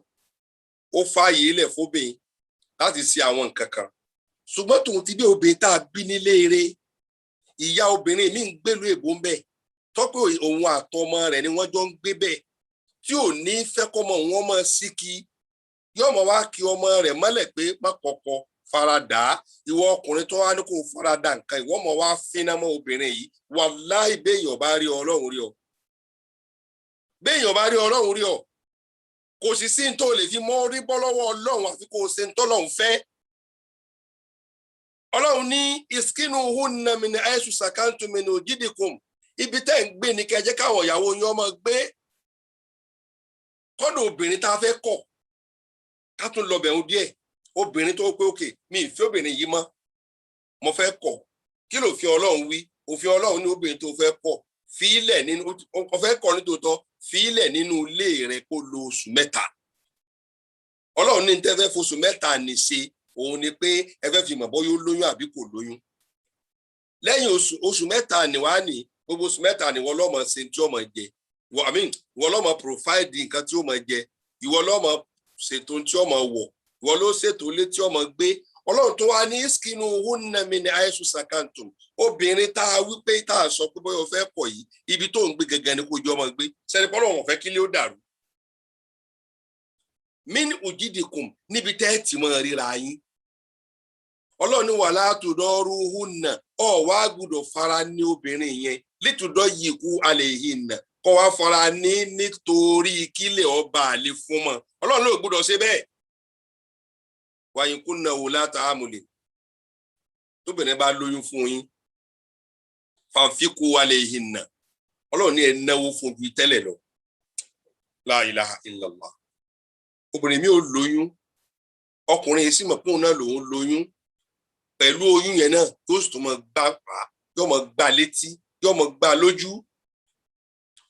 ó fààyè ilẹ̀ fóbìnrin láti ṣe àwọn nǹkan kan. Ṣùgbọ́n tòun ti bí obìnrin tá a bí nílé eré, ìyá obìnrin mi ń gbèlú èbó ń bẹ̀, tọ́pẹ́ òun àtọmọ rẹ̀ ni wọ́n jọ ń gbé bẹ́ẹ̀, tí ò ní fẹ́ kọ́mọ wọn mọ̀ sí kí yóò mọ̀ wá kí ọmọ rẹ̀ mọ́lẹ̀ pé má kọ́kọ́ faradà. Ìwọ ọkùnrin tó wá ní kó faradà nǹkan, ìwọ mọ̀ wá fínà mọ́ obìnrin yìí, wàláhì béèyàn bá rí Ọlọ́run rí ọ. béèyàn bá rí Ọlọ́run rí ọ kò sì sí n tó lè fi mọ́ rí bọ́ lọ́wọ́ Ọlọ́run àfi kó o ṣe ń tọ́lọ́run fẹ́. Ọlọ́run ní iskinuhunna min haythu sakantum min wujidikum, ibi tẹ́ ń gbé ní kẹjẹ́ káwọn ìyàwó yín ọmọ gbé. Kọ́dọ̀ obìnrin tá a fẹ́ kọ̀ ká tún lọ bẹ̀rù díẹ̀, obìnrin tó pé òkè mi ìfẹ́ obìnrin yìí mọ́ mo fẹ́ kọ̀, kí ló fi Ọlọ́run wí? Òfin Ọlọ́run ní obìnrin tó fẹ́ kọ̀ fílẹ̀ nínú ó fẹ́ kọ̀ nítòótọ́ fílẹ̀ nínú ilé rẹ̀ kó lo oṣù 3. Ọlọ́run ní tẹ́ fẹ́ foṣù 3 ní ṣe òun ni pé ẹ fẹ́ fi mọ̀ bọ́ yóò lóyún àbí kò lóyún. Lẹ́yìn oṣù 3 ni wàá ní gbogbo oṣù 3 ni wọ́n lọ́mọ ṣe tí ó mọ̀ jẹ, ìwọ lọ́mọ provide nǹkan tí ó mọ̀ jẹ, ìwọ lọ́mọ ṣètò tí ó mọ̀ wọ̀, ìwọ ló ṣètò ilé tí ó mọ̀ gbé. Ọlọ́run tó wá ní iskinuhunna min haythu sakantum, obìnrin tá a wí pé tá a sọ pé bóyá o fẹ́ kọ̀ yìí ibi tó ń gbé gẹ́gẹ́ ni kò jọ ọmọ gbé sẹ́ni pé Ọlọ́run fẹ́ kí ilé ó dàrú. Min ujidikum, níbi tẹ́ ti mọ̀ ríra yín. Ọlọ́run ní wala tudaruhunna, wá gbọ́dọ̀ fara ní obìnrin yẹn litudayiqu alayhinna, kọ́ wá fara ní nítorí kílẹ̀ ọba àlè fún mọ́. Ọlọ́run ló gbọ́dọ̀ ṣe bẹ́ẹ̀. Wa in kunna ulata hamlin, tóbìnrin bá lóyún fún yín fanfiqu alayhinna, Ọlọ́run ní ẹ náwó fún ju tẹ́lẹ̀ lọ. La ilaha illallah. Obìnrin mi ò lóyún, ọkùnrin yìí sì mọ̀ pé òun náà lòun lóyún, pẹ̀lú oyún yẹn náà tó sì tó mọ̀ gbá pa yóò mọ̀ gbá létí yóò mọ̀ gbá lójú.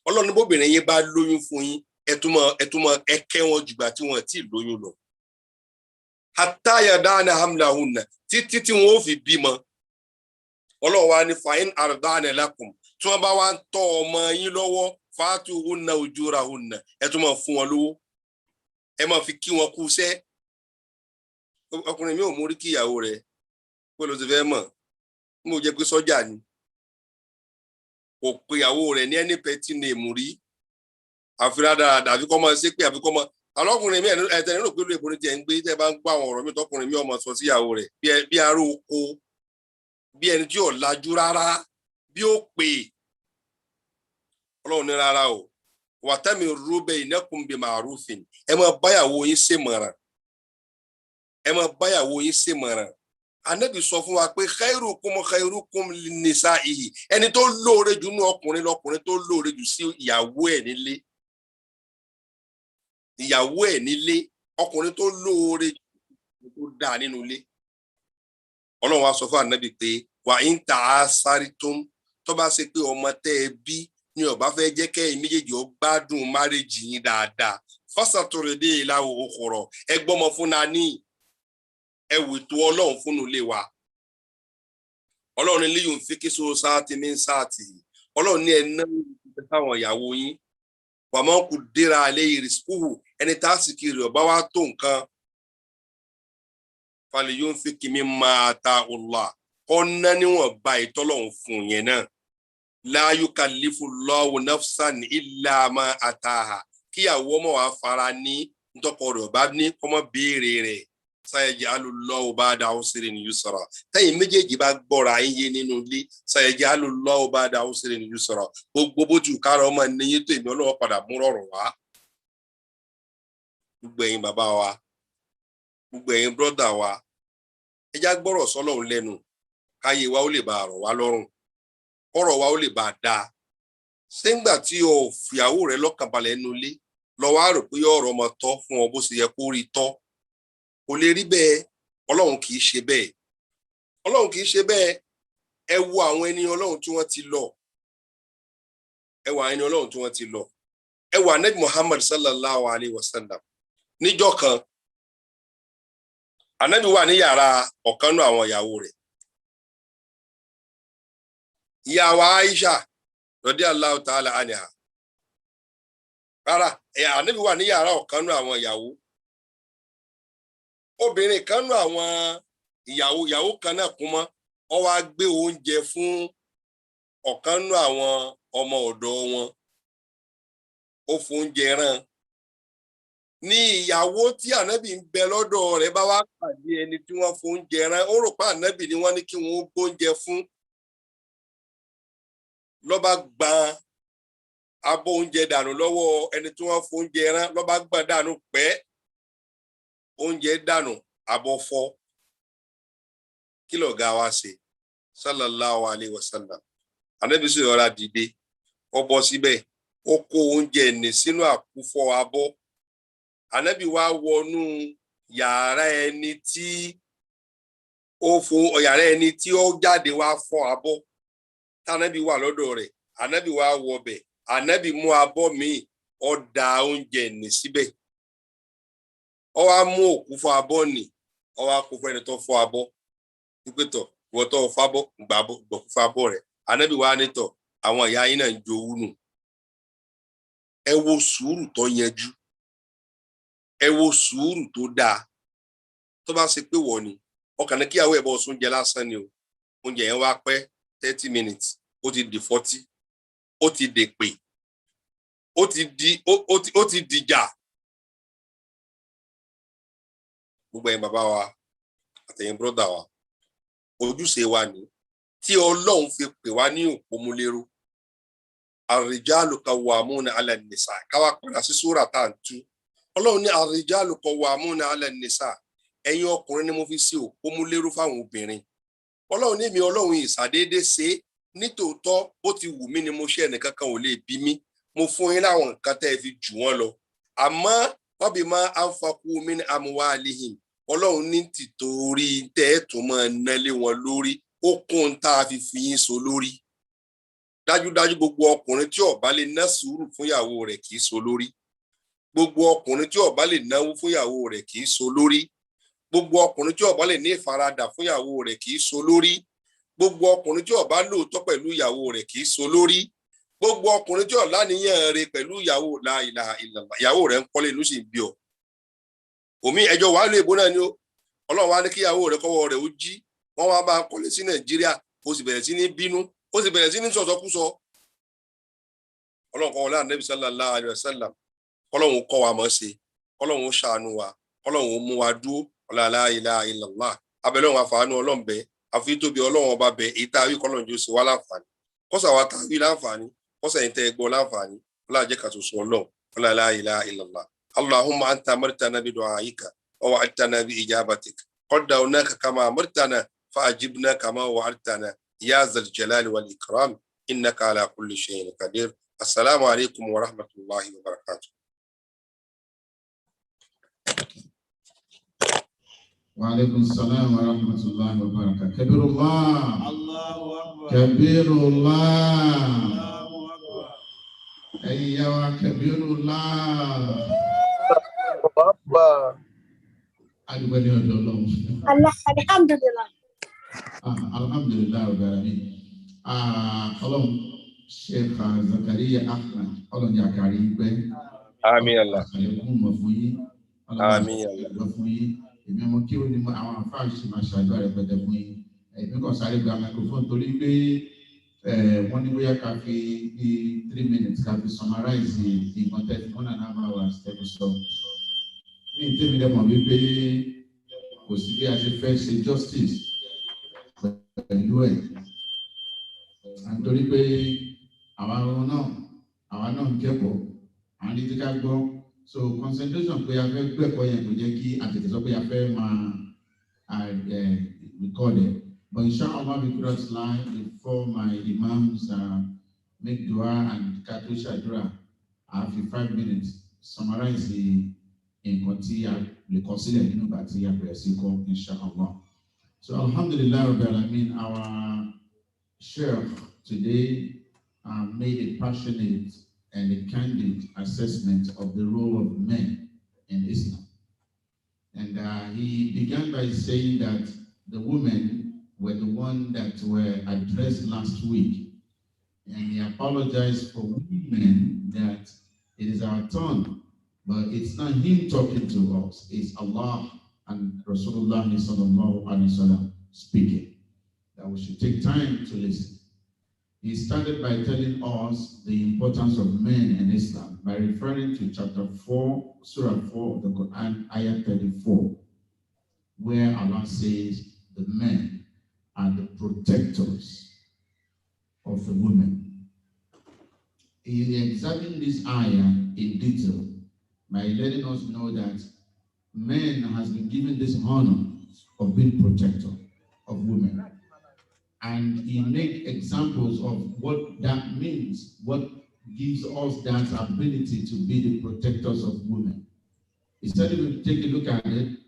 Ọlọ́run ní bóbìnrin yẹn bá lóyún fún yín ẹ tún mọ̀ ẹkẹ́ wọn jùgbà tí wọ́n ti lóyún lọ. Hatta yadana hamlahunna, títí tí wọ́n ó fi bímọ. Ọlọ́run wá ní fa'in ardana lakum, tí wọ́n bá wá ń tọ́ ọmọ yín lọ́wọ́ fatuhunna ujurahunna, ẹ tún mọ̀ fún wọn lówó, ẹ máa fi kí wọn kú iṣẹ́. Ọkùnrin mi ò mórí kí ìyàwó rẹ̀ pé ló ti fẹ́ mọ̀ mo jẹ́ pé sọ́jà ni, kò pe ìyàwó rẹ̀ ní ẹni pẹ́tì ní èmùrí àfirádáradà àfi kọ́ máa ṣe pé àfi kọ́ máa. Ọlọ́kùnrin mi ẹ̀tẹ̀ nínú pẹ̀lú ìbòrin jẹ́ ń gbé tẹ́ bá ń gbọ́ àwọn ọ̀rọ̀ mi tọkùnrin mi ọmọ sọ sí ìyàwó rẹ̀ bí ará oko, bí ẹni tí ò lajú rárá, bí ó pè. Ọlọ́run ní rárá o, wa'tamiru bainakum bima'rufin, ẹ máa báyàwó yín ṣèmọ̀ràn, ẹ máa báyàwó yín ṣèmọ̀ràn. Ànábì sọ fún wa pé khairukum linnisa'ihi, ẹni tó lóore jù nínú ọkùnrin lọkùnrin tó lóore jù sí ìyàwó ẹ̀ nílé. Ìyàwó ẹ̀ nílé, ọkùnrin tó lóore jù tó dáa nínú ilé. Ọlọ́run wa sọ fún Ànábì pé wa in ta'asartum, tó bá ṣe pé ọmọ tẹ́ ẹ bí ni ó bá fẹ́ jẹ́ kẹ́ ẹ méjèèjì ó gbádùn márèjì yín dáadáa, fasaturidu lahu ukhra, ẹ gbọ́mọ fún nání, ẹ wètò Ọlọ́run fún ilé wa. Ọlọ́run ní liyunfiqi zu sa'atin min sa'atihi, Ọlọ́run ní ẹ náwó táwọn ìyàwó yín. Wa man quddira alayhi rizquhu, ẹni tásìkì rẹ̀ ọba wa tó nǹkan, falyunfiq mimma ataahu Allah, ọ̀nà níwọ̀n gba ìtọ́lọ́run fún yẹn náà. La yukallifullahu nafsan illa ma ataaha, kíyàwó ọmọ wa fara ní ntọ́kọ rẹ̀ ọba ní kọ́mọ béèrè rẹ̀. Sayaj'alullahu ba'da usrin yusra, tẹ́yìn méjèèjì bá gbọ́ra yín nínú ilé, sayaj'alullahu ba'da usrin yusra, gbogbo bójú kára ọmọ níyìn tó èmi Ọlọ́run padà mú rọrùn wá. Gbogbo ẹ̀yin bàbá wa, gbogbo ẹ̀yin brọ́dà wa, ẹ já gbọ́rọ̀ sọ́lọ́run lẹ́nu káyé wa ó lè bá rọ̀ wá lọ́rùn, ọ̀rọ̀ wa ó lè bá dáa. Ṣé ńgbà tí o fìyàwó rẹ lọ́kàn balẹ̀ nínú ilé lọ wá rò pé ọ̀rọ̀ ọmọ tọ́ fún ọ bó ṣe yẹ kó rí tọ́? Kò lè rí bẹ́ẹ̀. Ọlọ́run kì í ṣe bẹ́ẹ̀. Ọlọ́run kì í ṣe bẹ́ẹ̀. Ẹ wo àwọn ẹni Ọlọ́run tí wọ́n ti lọ. Ẹ wo àwọn ẹni Ọlọ́run tí wọ́n ti lọ. Ẹ wo Ànábì Muhammad sallallahu alayhi wa sallam. Níjọ́ kan, Ànábì wà ní yàrá ọ̀kan nínú àwọn ìyàwó rẹ̀. Ìyàwó Aisha radiyallahu ta'ala anha. Rárá, Ànábì wà ní yàrá ọ̀kan nínú àwọn ìyàwó. Obìnrin kan nínú àwọn ìyàwó kan náà kún mọ́, ó wá gbé oúnjẹ fún ọ̀kan nínú àwọn ọmọ ọ̀dọ̀ wọn. Ó fún oúnjẹ rán. Ní ìyàwó tí Ànábì ń bẹ lọ́dọ̀ rẹ̀ bá wá pàdé ẹni tí wọ́n fún oúnjẹ rán, ó rò pé Ànábì ni wọ́n ní kí wọ́n gbóúnjẹ fún. Ló bá gba abọ́ oúnjẹ dànù lọ́wọ́ ẹni tí wọ́n fún oúnjẹ rán ló bá gbọ̀n dànù pẹ́ oúnjẹ dànù abọ́ fọ́ kí lọ̀gá wa ṣe sallallahu alayhi wa sallam Ànábì sì rọra dìde ó bọ́ síbẹ̀ ó kó oúnjẹ ní sínú àkúfọ̀ abọ́ Ànábì wá wọnú yàrá ẹni tí ó jáde wá fọ́ abọ́ tànábì wà lọ́dọ̀ rẹ̀ Ànábì wá wọbẹ̀ Ànábì mú abọ́ míì ó da oúnjẹ ní síbẹ̀ ó wá mú òkúfọ̀ abọ́ ní ó wá kó fẹ́ni tó fọ́ abọ́ pípẹ́tọ̀ ìwọ tó fábọ́ gbọ̀kúfọ̀ abọ́ rẹ̀ Ànábì wá nítọ̀ àwọn ìyá yín náà ń jowú nù ẹ wo sùúrù tó yanjú ẹ wo sùúrù tó dáa tó bá ṣe pé wọ ni ọkàn ní kíyàwó ẹ̀ bọ́ sóúnjẹ lásán ni o oúnjẹ yẹn wá pẹ́ 30 minutes ó ti di 40 ó ti dèpè ó ti dìjà gbogbo ẹ̀yin bàbá wa àtẹ̀yin brọ́dà wa ojúṣe wa ni tí Ọlọ́run fi pè wá ní òpómúlérò Ar-Rijalu Qawwamuna 'ala an-Nisa káwá padà sí súrà tá à ń tú Ọlọ́run ní Ar-Rijalu Qawwamuna 'ala an-Nisa ẹ̀yin ọkùnrin ni mo fi sí òpómúlérò fáwọn obìnrin Ọlọ́run ní mi Ọlọ́run ìsàdédé ṣe nítòótọ́ bó ti wù mí ni mo ṣe ẹnìkankan ò lè bí mi mo fún yín láwọn nǹkan tẹ́ ẹ fi jù wọ́n lọ àmọ́ wọ́n bí máa anfaqu min amwalihim Ọlọ́run ní tìtorí tẹ́ ẹ tún máa nálé wọn lórí ó kún tá a fi yín so lórí dájúdájú gbogbo ọkùnrin tí ó bá lè ná sùúrù fún ìyàwó rẹ̀ kì í so lórí gbogbo ọkùnrin tí ó bá lè náwó fún ìyàwó rẹ̀ kì í so lórí gbogbo ọkùnrin tí ó bá lè ní ìfaradà fún ìyàwó rẹ̀ kì í so lórí gbogbo ọkùnrin tí ó bá lóòótọ́ pẹ̀lú ìyàwó rẹ̀ kì í so lórí gbogbo ọkùnrin tí ó láníyàn rẹ̀ pẹ̀lú ìyàwó la ilaha illallah ìyàwó rẹ̀ ń kọ́lé ìlú sì ń bí ọ omi ẹjọ́ wàá lè bó náà ni ó Ọlọ́run wá ní kí ìyàwó rẹ̀ kọ́wọ́ rẹ̀ ó jí wọ́n wá bá kọ́lé sí Nàìjíríà ó sì bẹ̀rẹ̀ sí ní bínú ó sì bẹ̀rẹ̀ sí ní sọ̀sọ́kúsọ Ọlọ́run kọ́ wọlé Ànábì sallallahu alayhi wa sallam Ọlọ́run kọ́ wa mọ̀ ṣe Ọlọ́run ṣàánú wa Ọlọ́run mú wa dúró la ilaha illallah abẹ́lọ́run àfàánú Ọlọ́run bẹ àfi tóbi Ọlọ́run ọba bẹ èyí tá a wí kọ́lọ́run jù sí wa láǹfààní kọ́sà wa tá a wí láǹfààní kọ́sà yìí tẹ́ gbọ́ láǹfààní Ọlọ́run jẹ́ ká ṣoṣo Ọlọ́run la ilaha illallah Allahumma anta amartana bi du'aika wa wa'adtana bi ijabatik qad da'awnaka kama amartana fa'ajibna kama wa'adtana ya zal jalali wal ikram innaka ala kulli shay'in qadir assalamu alaikum wa rahmatullahi wa barakatuh. وعليكم السلام ورحمة الله وبركاته. كبير الله كبير الله أيها كبير الله الحمد لله الحمد لله رب العالمين. Ọlọ́run Sheikh Zakaria Ahmed Ọlọ́run jẹ́ àkàrí pẹ́. Àmín Allah. Àlékún mọ̀ fún yín. Àmín Allah. Fún yín. Èmi ọmọ kí ó ní àwọn àfáà ṣe máa ṣàdúrà rẹpẹtẹ fún yín. Èmi kàn sáré gba microphone torí pé wọ́n ní bóyá ká fi bí 3 minutes ká fi summarize nǹkan tẹ̀sí 1.5 hours tẹ̀sí sọ. Ní ìtẹ́mi dẹ́mọ̀ wípé kò sí bí a ṣe fẹ́ ṣe justice pẹ̀lú ẹ̀. Nítorí pé àwa náà ń kẹ́kọ̀ọ́, àwọn ní ti ká gbọ́. So concentration pé a fẹ́ gbẹ́kọ̀ọ́ yẹn kò jẹ́ kí àtẹ̀tẹ̀ sọ pé a fẹ́ máa record it. But inshallah we cross line before my imams make dua and katu shadura. After 5 minutes, summarize nǹkan tí a lè kọ sílẹ̀ nínú ìgbà tí a bẹ̀rẹ̀ sí kọ́ inshallah. So alhamdulillah rabbil alamin, our sheikh today made a passionate and a candid assessment of the role of men in Islam. And he began by saying that the women were the ones that were addressed last week. And he apologized for women that it is our turn, but it's not him talking to us, it's Allah and Rasulullah sallallahu alaihi wasallam speaking. That we should take time to listen. He started by telling us the importance of men in Islam by referring to chapter 4, Surah 4 of the Quran, ayah 34, where Allah says the men are the protectors of the women. he examined this ayah in detail by letting us know that men has been given this honor of being protector of women. And he made examples of what that means, what gives us that ability to be the protectors of women. He said, if we take a look at it,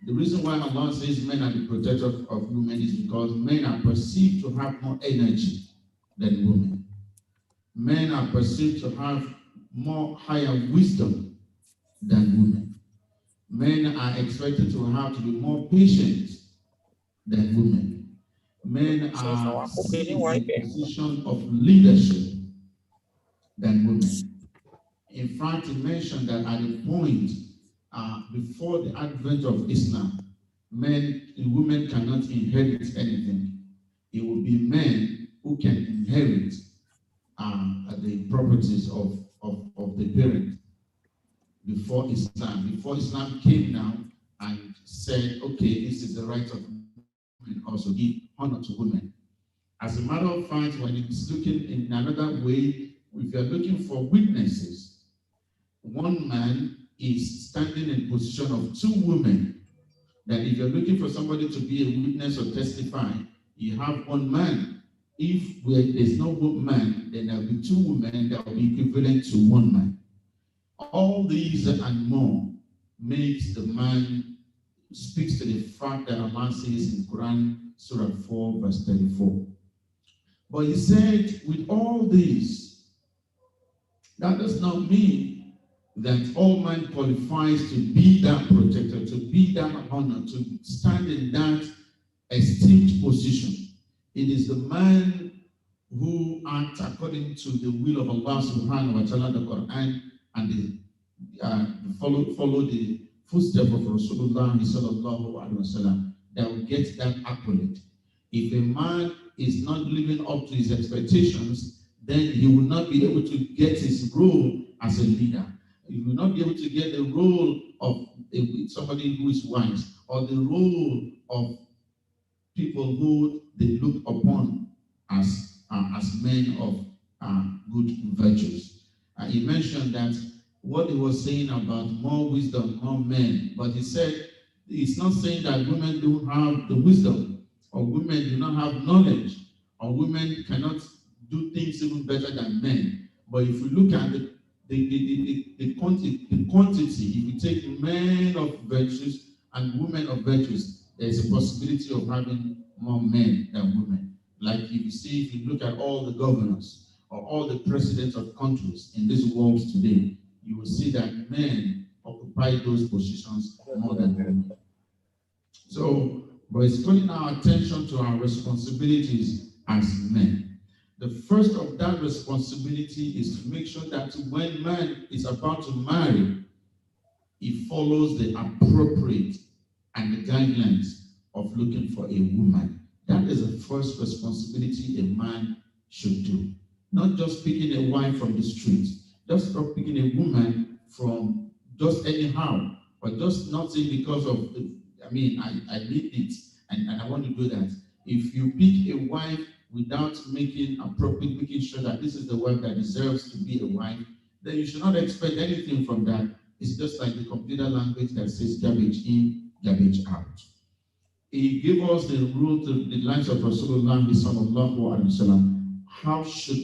the reason why Allah says men are the protectors of women is because men are perceived to have more energy than women. Men are perceived to have more higher wisdom than women. Men are expected to have to be more patient than women. Men are seen in a position of leadership than women. In fact, he mentioned that at the point before the advent of Islam, women cannot inherit anything. It will be men who can inherit the properties of the parent before Islam. Before Islam came now and said, okay, this is the right of and also give honor to women. As a matter of fact, when it's looking in another way, if you're looking for witnesses, one man is standing in position of two women. That if you're looking for somebody to be a witness or testify, you have one man. If there's no man, then there will be two women that will be equivalent to one man. All these and more makes the man speaks to the fact that Allah says in Quran, Surah 4, verse 34. But he said, with all this, that does not mean that all man qualifies to be that protector, to be that honor, to stand in that esteemed position. It is the man who acts according to the will of Allah subhanahu wa ta'ala, the Quran, and follow the footsteps of Rasulullah sallallahu alaihi wasallam, that will get that accolade. If a man is not living up to his expectations, then he will not be able to get his role as a leader. He will not be able to get the role of somebody who is wise, or the role of people who they look upon as men of good virtues. He mentioned that what he was saying about more wisdom, more men, but he said it's not saying that women don't have the wisdom, or women do not have knowledge, or women cannot do things even better than men. But if we look at the quantity, if you take men of virtues and women of virtues, there's a possibility of having more men than women. Like if you look at all the governors or all the presidents of countries in this world today, you will see that men occupy those positions more than women. So, but it's calling our attention to our responsibilities as men. The first of that responsibility is to make sure that when man is about to marry, he follows the appropriate and the guidelines of looking for a woman. That is the first responsibility a man should do. Not just picking a wife from the street, just not picking a woman from just anyhow, but just not saying because of, I need it and I want to do that. If you pick a wife without making sure that this is the wife that deserves to be a wife, then you should not expect anything from that. It's just like the computer language that says garbage in, garbage out. He gave us the rule to the lines of Rasulullah sallallahu alaihi wasallam. How should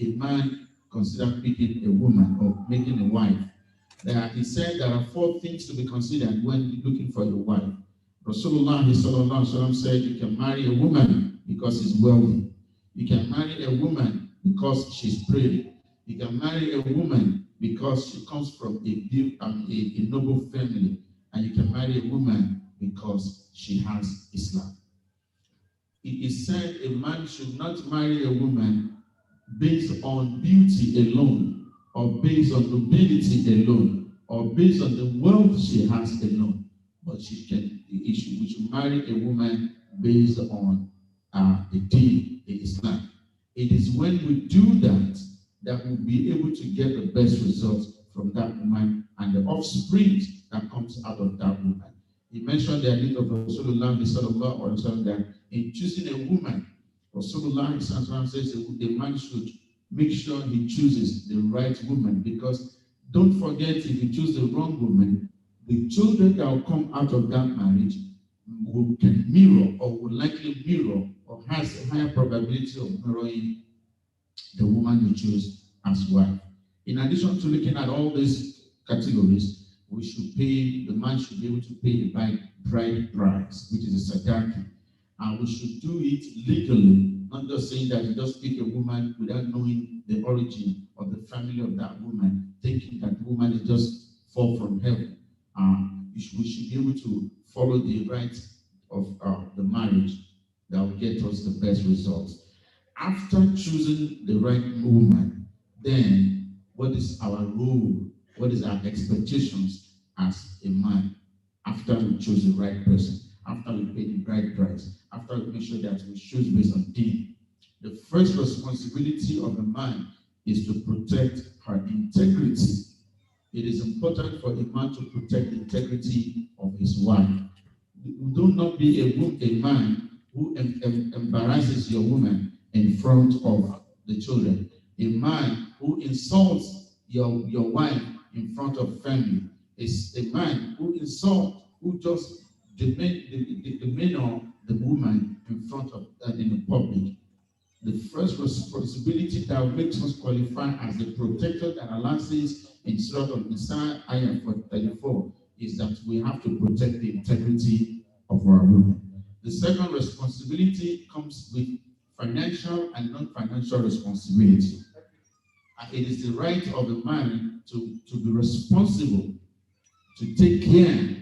a man consider picking a woman or making a wife? He said there are 4 things to be considered when looking for a wife. Rasulullah sallallahu alaihi wasallam said you can marry a woman because she's wealthy. You can marry a woman because she's pretty. You can marry a woman because she comes from a noble family. And you can marry a woman because she has Islam. It is said a man should not marry a woman based on beauty alone, or based on nobility alone, or based on the wealth she has alone. But we should marry a woman based on the deen, the Islam. It is when we do that we'll be able to get the best results from that woman and the offspring that comes out of that woman. He mentioned the hadith of Rasulullah sallallahu alaihi wasallam that in choosing a woman, Rasulullah says a man should make sure he chooses the right woman, because don't forget, if you choose the wrong woman, the children that will come out of that marriage can mirror or will likely mirror or has a higher probability of mirroring the woman you choose as wife. In addition to looking at all these categories, the man should be able to pay the bride price, which is a sadaki. And we should do it legally, not just saying that you just pick a woman without knowing the origin of the family of that woman, thinking that the woman is just fall from heaven. We should be able to follow the rights of the marriage that will get us the best results. After choosing the right woman, then what is our role? What is our expectations as a man after we choose the right person, after we pay the right price, after we make sure that we choose based on deen? The first responsibility of a man is to protect her integrity. It is important for a man to protect the integrity of his wife. Do not be a man who embarrasses your woman in front of the children. A man who insults your wife in front of family is a man who insults, who just demeanor the woman in front of in the public. The first responsibility that makes us qualify as the protector that Allah says in Surah Al-Nisa, ayah 34, is that we have to protect the integrity of our women. The second responsibility comes with financial and non-financial responsibility. It is the right of a man to be responsible, to take care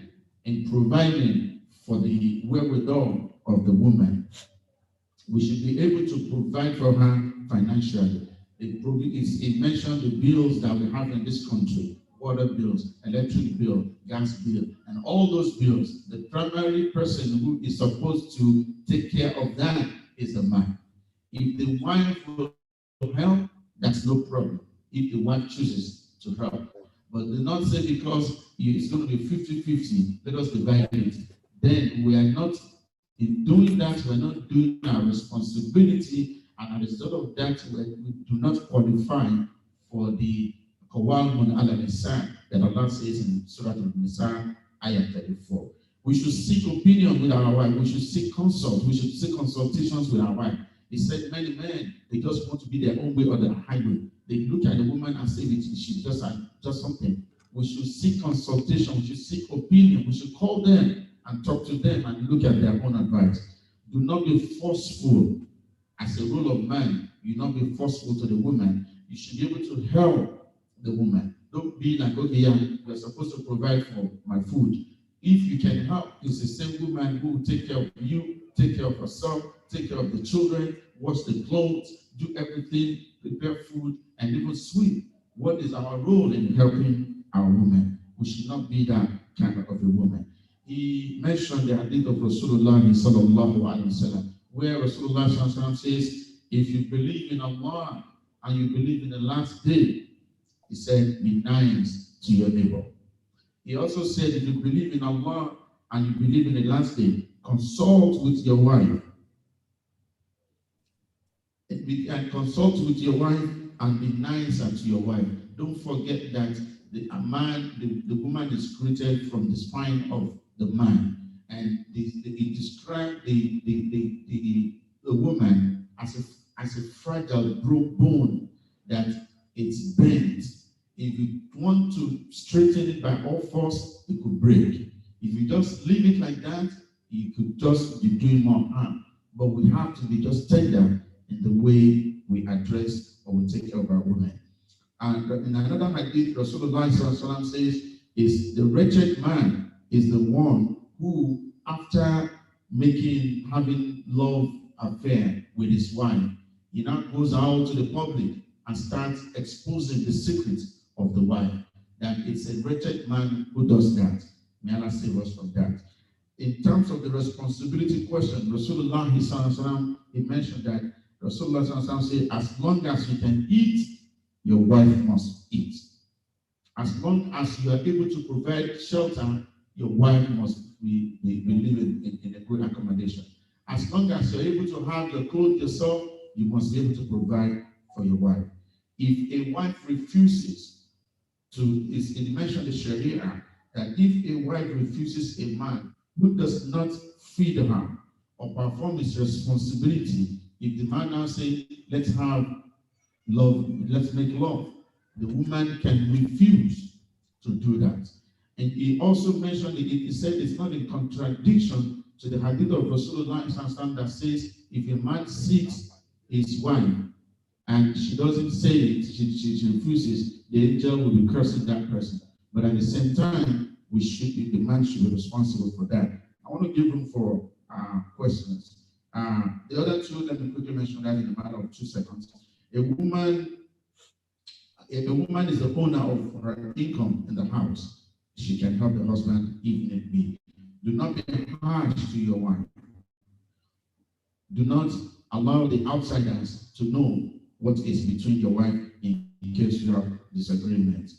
in providing for the wherewithal of the woman. We should be able to provide for her financially. It mentioned the bills that we have in this country: water bills, electric bill, gas bill, and all those bills. The primary person who is supposed to take care of that is the man. If the wife will help, that's no problem, if the wife chooses to help. But do not say because it's going to be 50-50, let us divide it. Then we are not, in doing that, we're not doing our responsibility, and as a result of that, we do not qualify for the Qawwam ala Nisa that Allah says in Surah Al-Nisa, ayah 34. We should seek opinion with our wife. We should seek consult. We should seek consultations with our wife. He said many men, they just want to be their own way or their highway. They look at the woman and say she's just something. We should seek consultation. We should seek opinion. We should call them and talk to them and look at their own advice. Do not be forceful. As a rule of man, you not be forceful to the woman. You should be able to help the woman. Don't be like, okay, yeah, you're supposed to provide for my food. If you can help, it's the same woman who will take care of you, take care of herself, take care of the children, wash the clothes, do everything, prepare food, and even sweep. What is our role in helping our women? We should not be that kind of a woman. He mentioned the hadith of Rasulullah sallallahu alaihi wasallam, where Rasulullah sallallahu alaihi wasallam says, if you believe in Allah and you believe in the last day, he said, be nice to your neighbor. He also said, if you believe in Allah and you believe in the last day, consult with your wife. And consult with your wife and be nicer to your wife. Don't forget that the woman is created from the spine of the man. And it described the woman as a fragile bone that it's bent. If you want to straighten it by all force, it could break. If you just leave it like that, you could just be doing more harm. But we have to be just tender in the way we address or we take care of our women. And in another hadith, Rasulullah says, is the wretched man is the one who, after having love affair with his wife, he now goes out to the public and starts exposing the secrets of the wife. That it's a wretched man who does that. May Allah save us from that. In terms of the responsibility question, Rasulullah he mentioned that Rasulullah said, as long as you can eat, your wife must eat. As long as you are able to provide shelter, your wife must be living in a good accommodation. As long as you're able to have your clothes yourself, you must be able to provide for your wife. if a wife refuses to, it mentioned the Sharia, that if a wife refuses a man who does not feed her or perform his responsibility, if the man now says, let's have love, let's make love, the woman can refuse to do that. And he also mentioned, he said it's not in contradiction to the hadith of Rasulullah that says, if a man seeks his wife and she doesn't say it, she refuses, the angel will be cursing that person. But at the same time, the man should be responsible for that. I want to give room for questions. The other two, let me quickly mention that in a matter of 2 seconds. A woman is the owner of her income in the house. She can help the husband if need be. Do not be harsh to your wife. Do not allow the outsiders to know what is between your wife in case you have disagreement.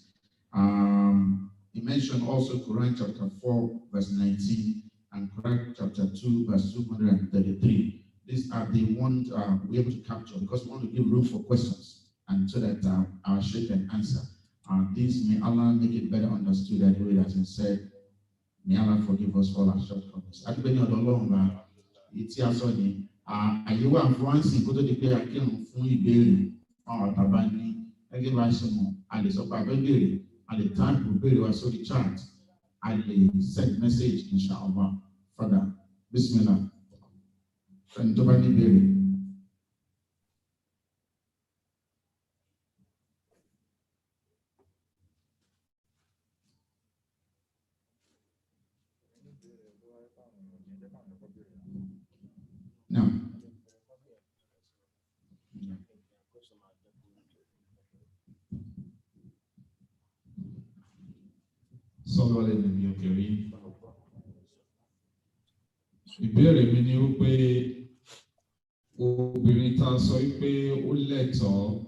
He mentioned also Quran chapter 4, verse 19, and Quran chapter 2, verse 233. These are the ones we're able to capture because we want to give room for questions and so that our Sheikh can answer. This may Allah make it better understood that way that is said. May Allah forgive us all our shortcomings. Adúpẹ́ ọ̀dọ̀ Ọlọ́run bá etí aṣọ ni àyè wà fún wáǹsì kó tó di pé akérùn fún ìbéèrè fún àwọn àtàbá ní ẹgbẹ́ bá ṣe mọ̀ a lè sọ pé abẹ́ béèrè a lè táàpù béèrè wa sórí chat a lè send message inshallah. Father, bismillah. Ẹni tó bá ní béèrè. No. Sọ́lọ́ lẹ́nu ní òkèrí. Ìbéèrè mi ni wípé obìnrin ta sọ wípé ó lẹ́tọ̀ọ́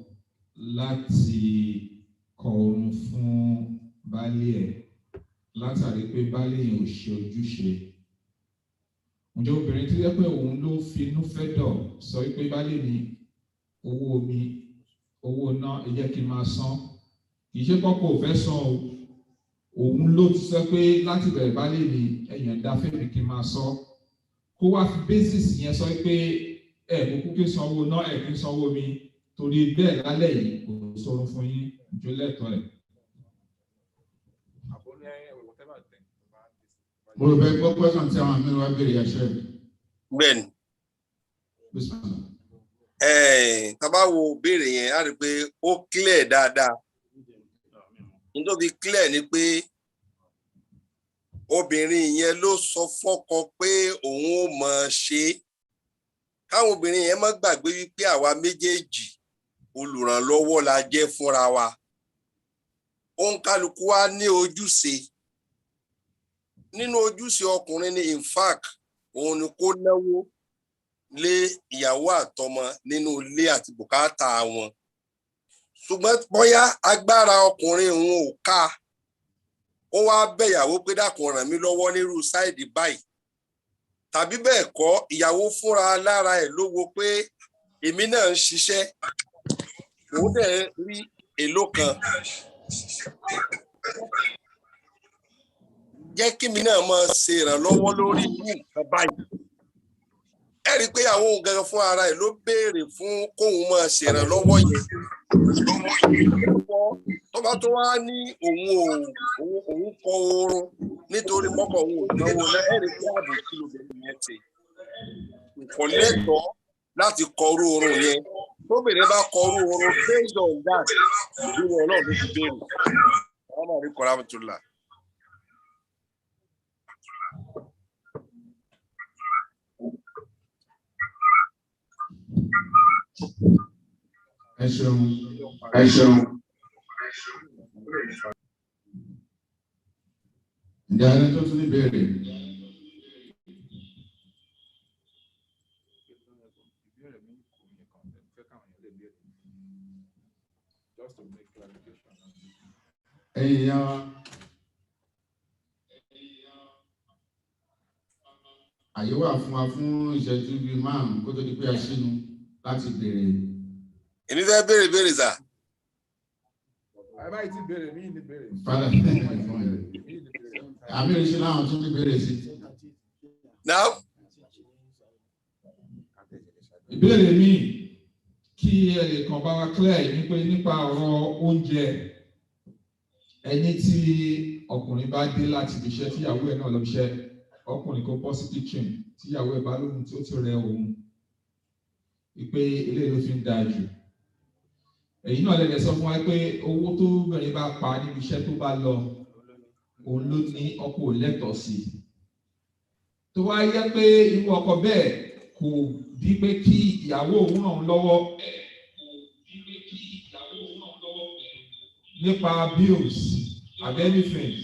láti kọ orun fún baálé ẹ̀ látàrí pé baálé yẹn ò ṣe ojúṣe. Ǹjẹ́ obìnrin tí yẹ pé òun ló fi inú fẹ́ dọ̀ sọ wípé baálé mi owó mi owó náà ẹ jẹ́ kí n máa san, kì í ṣe pọ́pọ́ ò fẹ́ san o, òun ló ti sọ pé láti bẹ̀rẹ̀ baálé mi ẹ̀yàn dá fẹ́mi kí n máa sọ, kó wá fi basis yẹn sọ pé mo kú kí n sanwó náà kí n sanwó mi torí bẹ́ẹ̀ lálẹ́ yìí kò sọ̀rọ̀ fún yín ìjọ lẹ́tọ̀ọ́ ẹ̀. Mo rò bẹ́ẹ̀ gbọ́ pẹ́sàn tí àwọn àmì wa béèrè àṣẹ. Bẹ́ẹ̀ni. Tábà wo béèrè yẹn á rí pé ó clear dáadáa. Nítorí clear ni pé obìnrin yẹn ló sọ fọ́kọ pé òun ò mọ̀ ṣe. Káwọn obìnrin yẹn má gbàgbé wípé àwa méjèèjì olùrànlọ́wọ́ la jẹ́ fúnra wa. Òǹkálukú wa ní ojúṣe. Nínú ojúṣe ọkùnrin ni in fact òun ni kó náwó lé ìyàwó àtọmọ nínú ilé àti bùkátà wọn. Ṣùgbọ́n bóyá agbára ọkùnrin òun ò ká, ó wá bẹ̀yàwó pé dákun ràn mí lọ́wọ́ nírú sáìdì báyìí. Tàbí bẹ́ẹ̀ kọ́ ìyàwó fúnra lára ẹ̀ ló wo pé èmi náà ń ṣiṣẹ́, òun dẹ̀ rí èlò kan. Jẹ́ kí mi náà máa ṣe ìrànlọ́wọ́ lórí nǹkan báyìí. Ẹ rí i pé àwọn ohun gangan fún ara ẹ̀ ló béèrè fún kóun máa ṣe ìrànlọ́wọ́ yẹn. Tó bá tó wá ní òun kọ oorun nítorí mọ́kọ̀ òun ò náwó náà, ẹ rí i pé ààbò kí lóbìnrin yẹn ti. Kò lẹ́tọ̀ọ́ láti kọ orú oorun yẹn. Tóbìnrin bá kọ orú oorun based on that, ìdúró Ọlọ́run ló ti béèrè. Àwọn náà rí kọ́ra tó là. Ẹ ṣeun. Ǹjẹ́ ẹni tó tún ní béèrè? Ẹ̀yin ìyá wa, àyè wà fún wa fún ìṣẹ́jú bíi 5 kó tó di pé a ṣínú láti béèrè. Èmi fẹ́ béèrè sà. bàbá yìí ti bẹ̀rẹ̀ mí ní bẹ̀rẹ̀. Father, àmì ìṣẹ́ láwọn tún ní bẹ̀rẹ̀ sí. Now, ìbéèrè mi kí ẹnìkan bá wa clear ní pé nípa ọ̀rọ̀ oúnjẹ ẹni tí ọkùnrin bá dé láti ibi iṣẹ́ tíyàwó ẹ̀ náà lọ iṣẹ́ ọkùnrin kò bọ́ sí kitchen tíyàwó ẹ̀ bá lóhun tí ó ti rẹ òun ìpè eléyìí ló fi ń dáa jù èyí náà lẹ́lẹ̀ sọ fún wa pé owó tó bẹ̀rẹ̀ bá pa níbi iṣẹ́ tó bá lọ òun ló ní ọkọ lẹ́tọ̀ọ́ sí tó wá yẹ pé irú ọkọ bẹ́ẹ̀ kò bí pé kí ìyàwó òun ràn lọ́wọ́ nípa bills àbí anything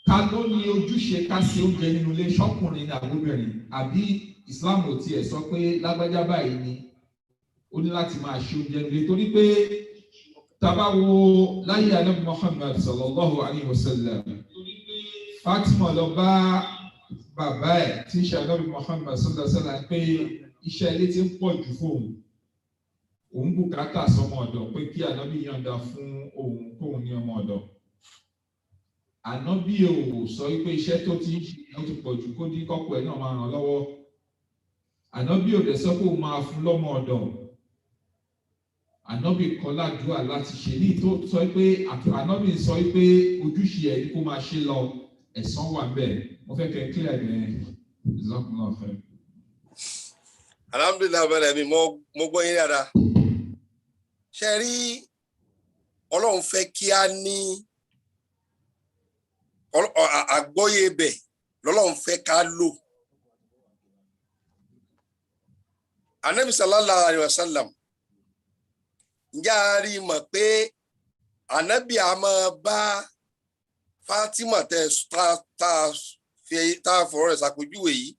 ká ló ní ojúṣe ká ṣe oúnjẹ nínú ilé ṣọ́kùnrin ní àgbóbìnrin àbí Islam ò tiẹ̀ sọ pé lágbájá báyìí ni ó ní láti máa ṣe oúnjẹ nílé torí pé tábà wo láyé Ànábì Muhammad sallallahu alayhi wa sallam Fatima lọ bá bàbá ẹ̀ tí ń ṣe Ànábì Muhammad sallallahu alayhi wa sallam pé iṣẹ́ ilé ti ń pọ̀ jù fóun òun bùkátà sọmọ ọ̀dọ̀ pé kí Ànábì yọ̀ǹda fún òun kóun ní ọmọ ọ̀dọ̀ Ànábì ò sọ pé iṣẹ́ tó ti ń ṣe ó ti pọ̀ jù kó dín kọ́kọ́ ẹ̀ náà máa ràn lọ́wọ́ Ànábì ò dẹ̀ sọ pé òun máa fún lọ́mọ ọ̀dọ̀ Ànábì kọ́ ládùúgbà láti ṣe ní tó sọ pé Ànábì sọ pé ojúṣe ẹ̀ ní kó máa ṣe lọ ẹ̀san wà bẹ́ẹ̀ mo fẹ́ kẹ́ clear ẹ̀ ìzọ́kùnrin ọ̀fẹ́. alhamdulilayi bẹ́ẹ̀ mi mo gbọ́ yín dáadáa ṣe rí Ọlọ́run fẹ́ kí a ní àgbọ́yé bẹ̀ lọ́lọ́run fẹ́ ká lò Ànábì sallallahu alayhi wa sallam ǹjẹ́ a rí mọ̀ pé Ànábì a máa bá Fatima tá a fọ̀rọ̀ rẹ̀ ṣàpèjúwe yìí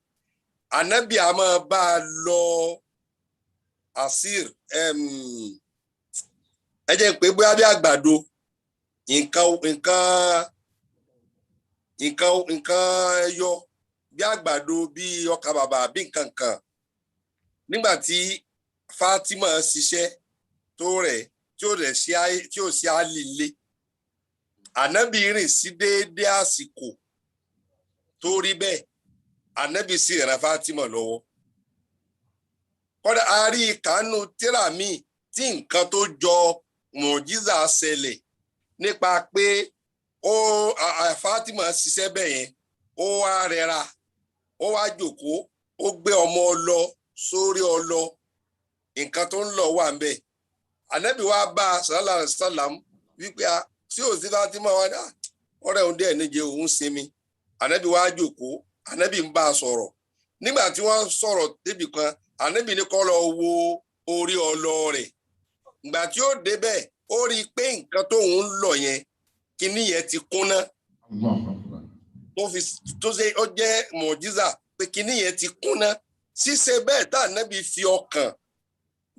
Ànábì a máa bá a lọ àsír ẹ jẹ́ pé bóyá bí àgbàdo nǹkan ẹyọ bí àgbàdo bí ọkà bàbà bí nǹkan kan nígbà tí Fatima ṣiṣẹ́ tó rẹ̀ tí ò sí àlìlé Ànábì rìn sí déédéé àsìkò tó rí bẹ́ẹ̀ Ànábì sì ràn Fatima lọ́wọ́ kódà a rí kánú tírà míì tí nǹkan tó jọ mọ̀jíza ṣẹlẹ̀ nípa pé Fatima ṣiṣẹ́ bẹ́ẹ̀ yẹn ó wá rẹra ó wá jókòó ó gbé ọmọ ọlọ sórí ọlọ nǹkan tó ń lọ wà ń bẹ̀ Ànábì wa bá sallallahu alaihi wasallam wípé tí ò sí Fatima wa ní ọ̀rẹ́ òun dẹ̀ níje òun sinmi Ànábì wa jókòó Ànábì ń bá a sọ̀rọ̀ nígbà tí wọ́n sọ̀rọ̀ débì kan Ànábì ní kó lọ wo orí ọlọ rẹ̀ ìgbà tí ó débẹ̀ ó rí i pé nǹkan tóun ń lọ yẹn kíní yẹn ti kúnná tó ṣe ó jẹ́ mọ̀jíza pé kíní yẹn ti kúnná ṣíṣe bẹ́ẹ̀ tá Ànábì fi ọkàn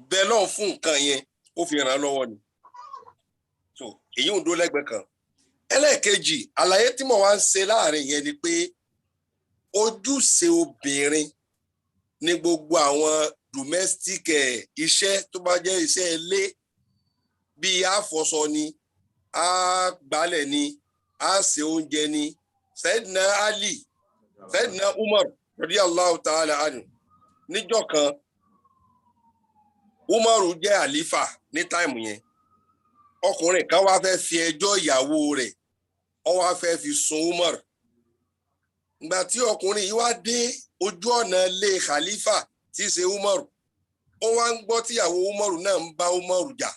bẹ lọ́hùn fún nǹkan yẹn ó fi ràn án lọ́wọ́ ni so èyí ń dó lẹ́gbẹ̀ẹ́ kan ẹlẹ́ẹ̀kejì àlàyé tí mo wá ń ṣe láàrin yẹn ni pé ojúṣe obìnrin ní gbogbo àwọn domestic iṣẹ́ tó bá jẹ́ iṣẹ́ ilé bíi àfọṣọ ni àgbálẹ̀ ni àṣe oúnjẹ ni Sayyidina Ali Sayyidina Umar radiyallahu ta'ala anhu níjọ́ kan Umaru jẹ́ àlífà ní táìmù yẹn ọkùnrin kan wá fẹ́ fi ẹjọ́ ìyàwó rẹ̀ ó wá fẹ́ fi sun Umar ìgbà tí ọkùnrin yìí wá dé ojú ọ̀nà ilé khalifa tí í ṣe Umaru ó wá ń gbọ́ tíyàwó Umaru náà ń bá Umaru jà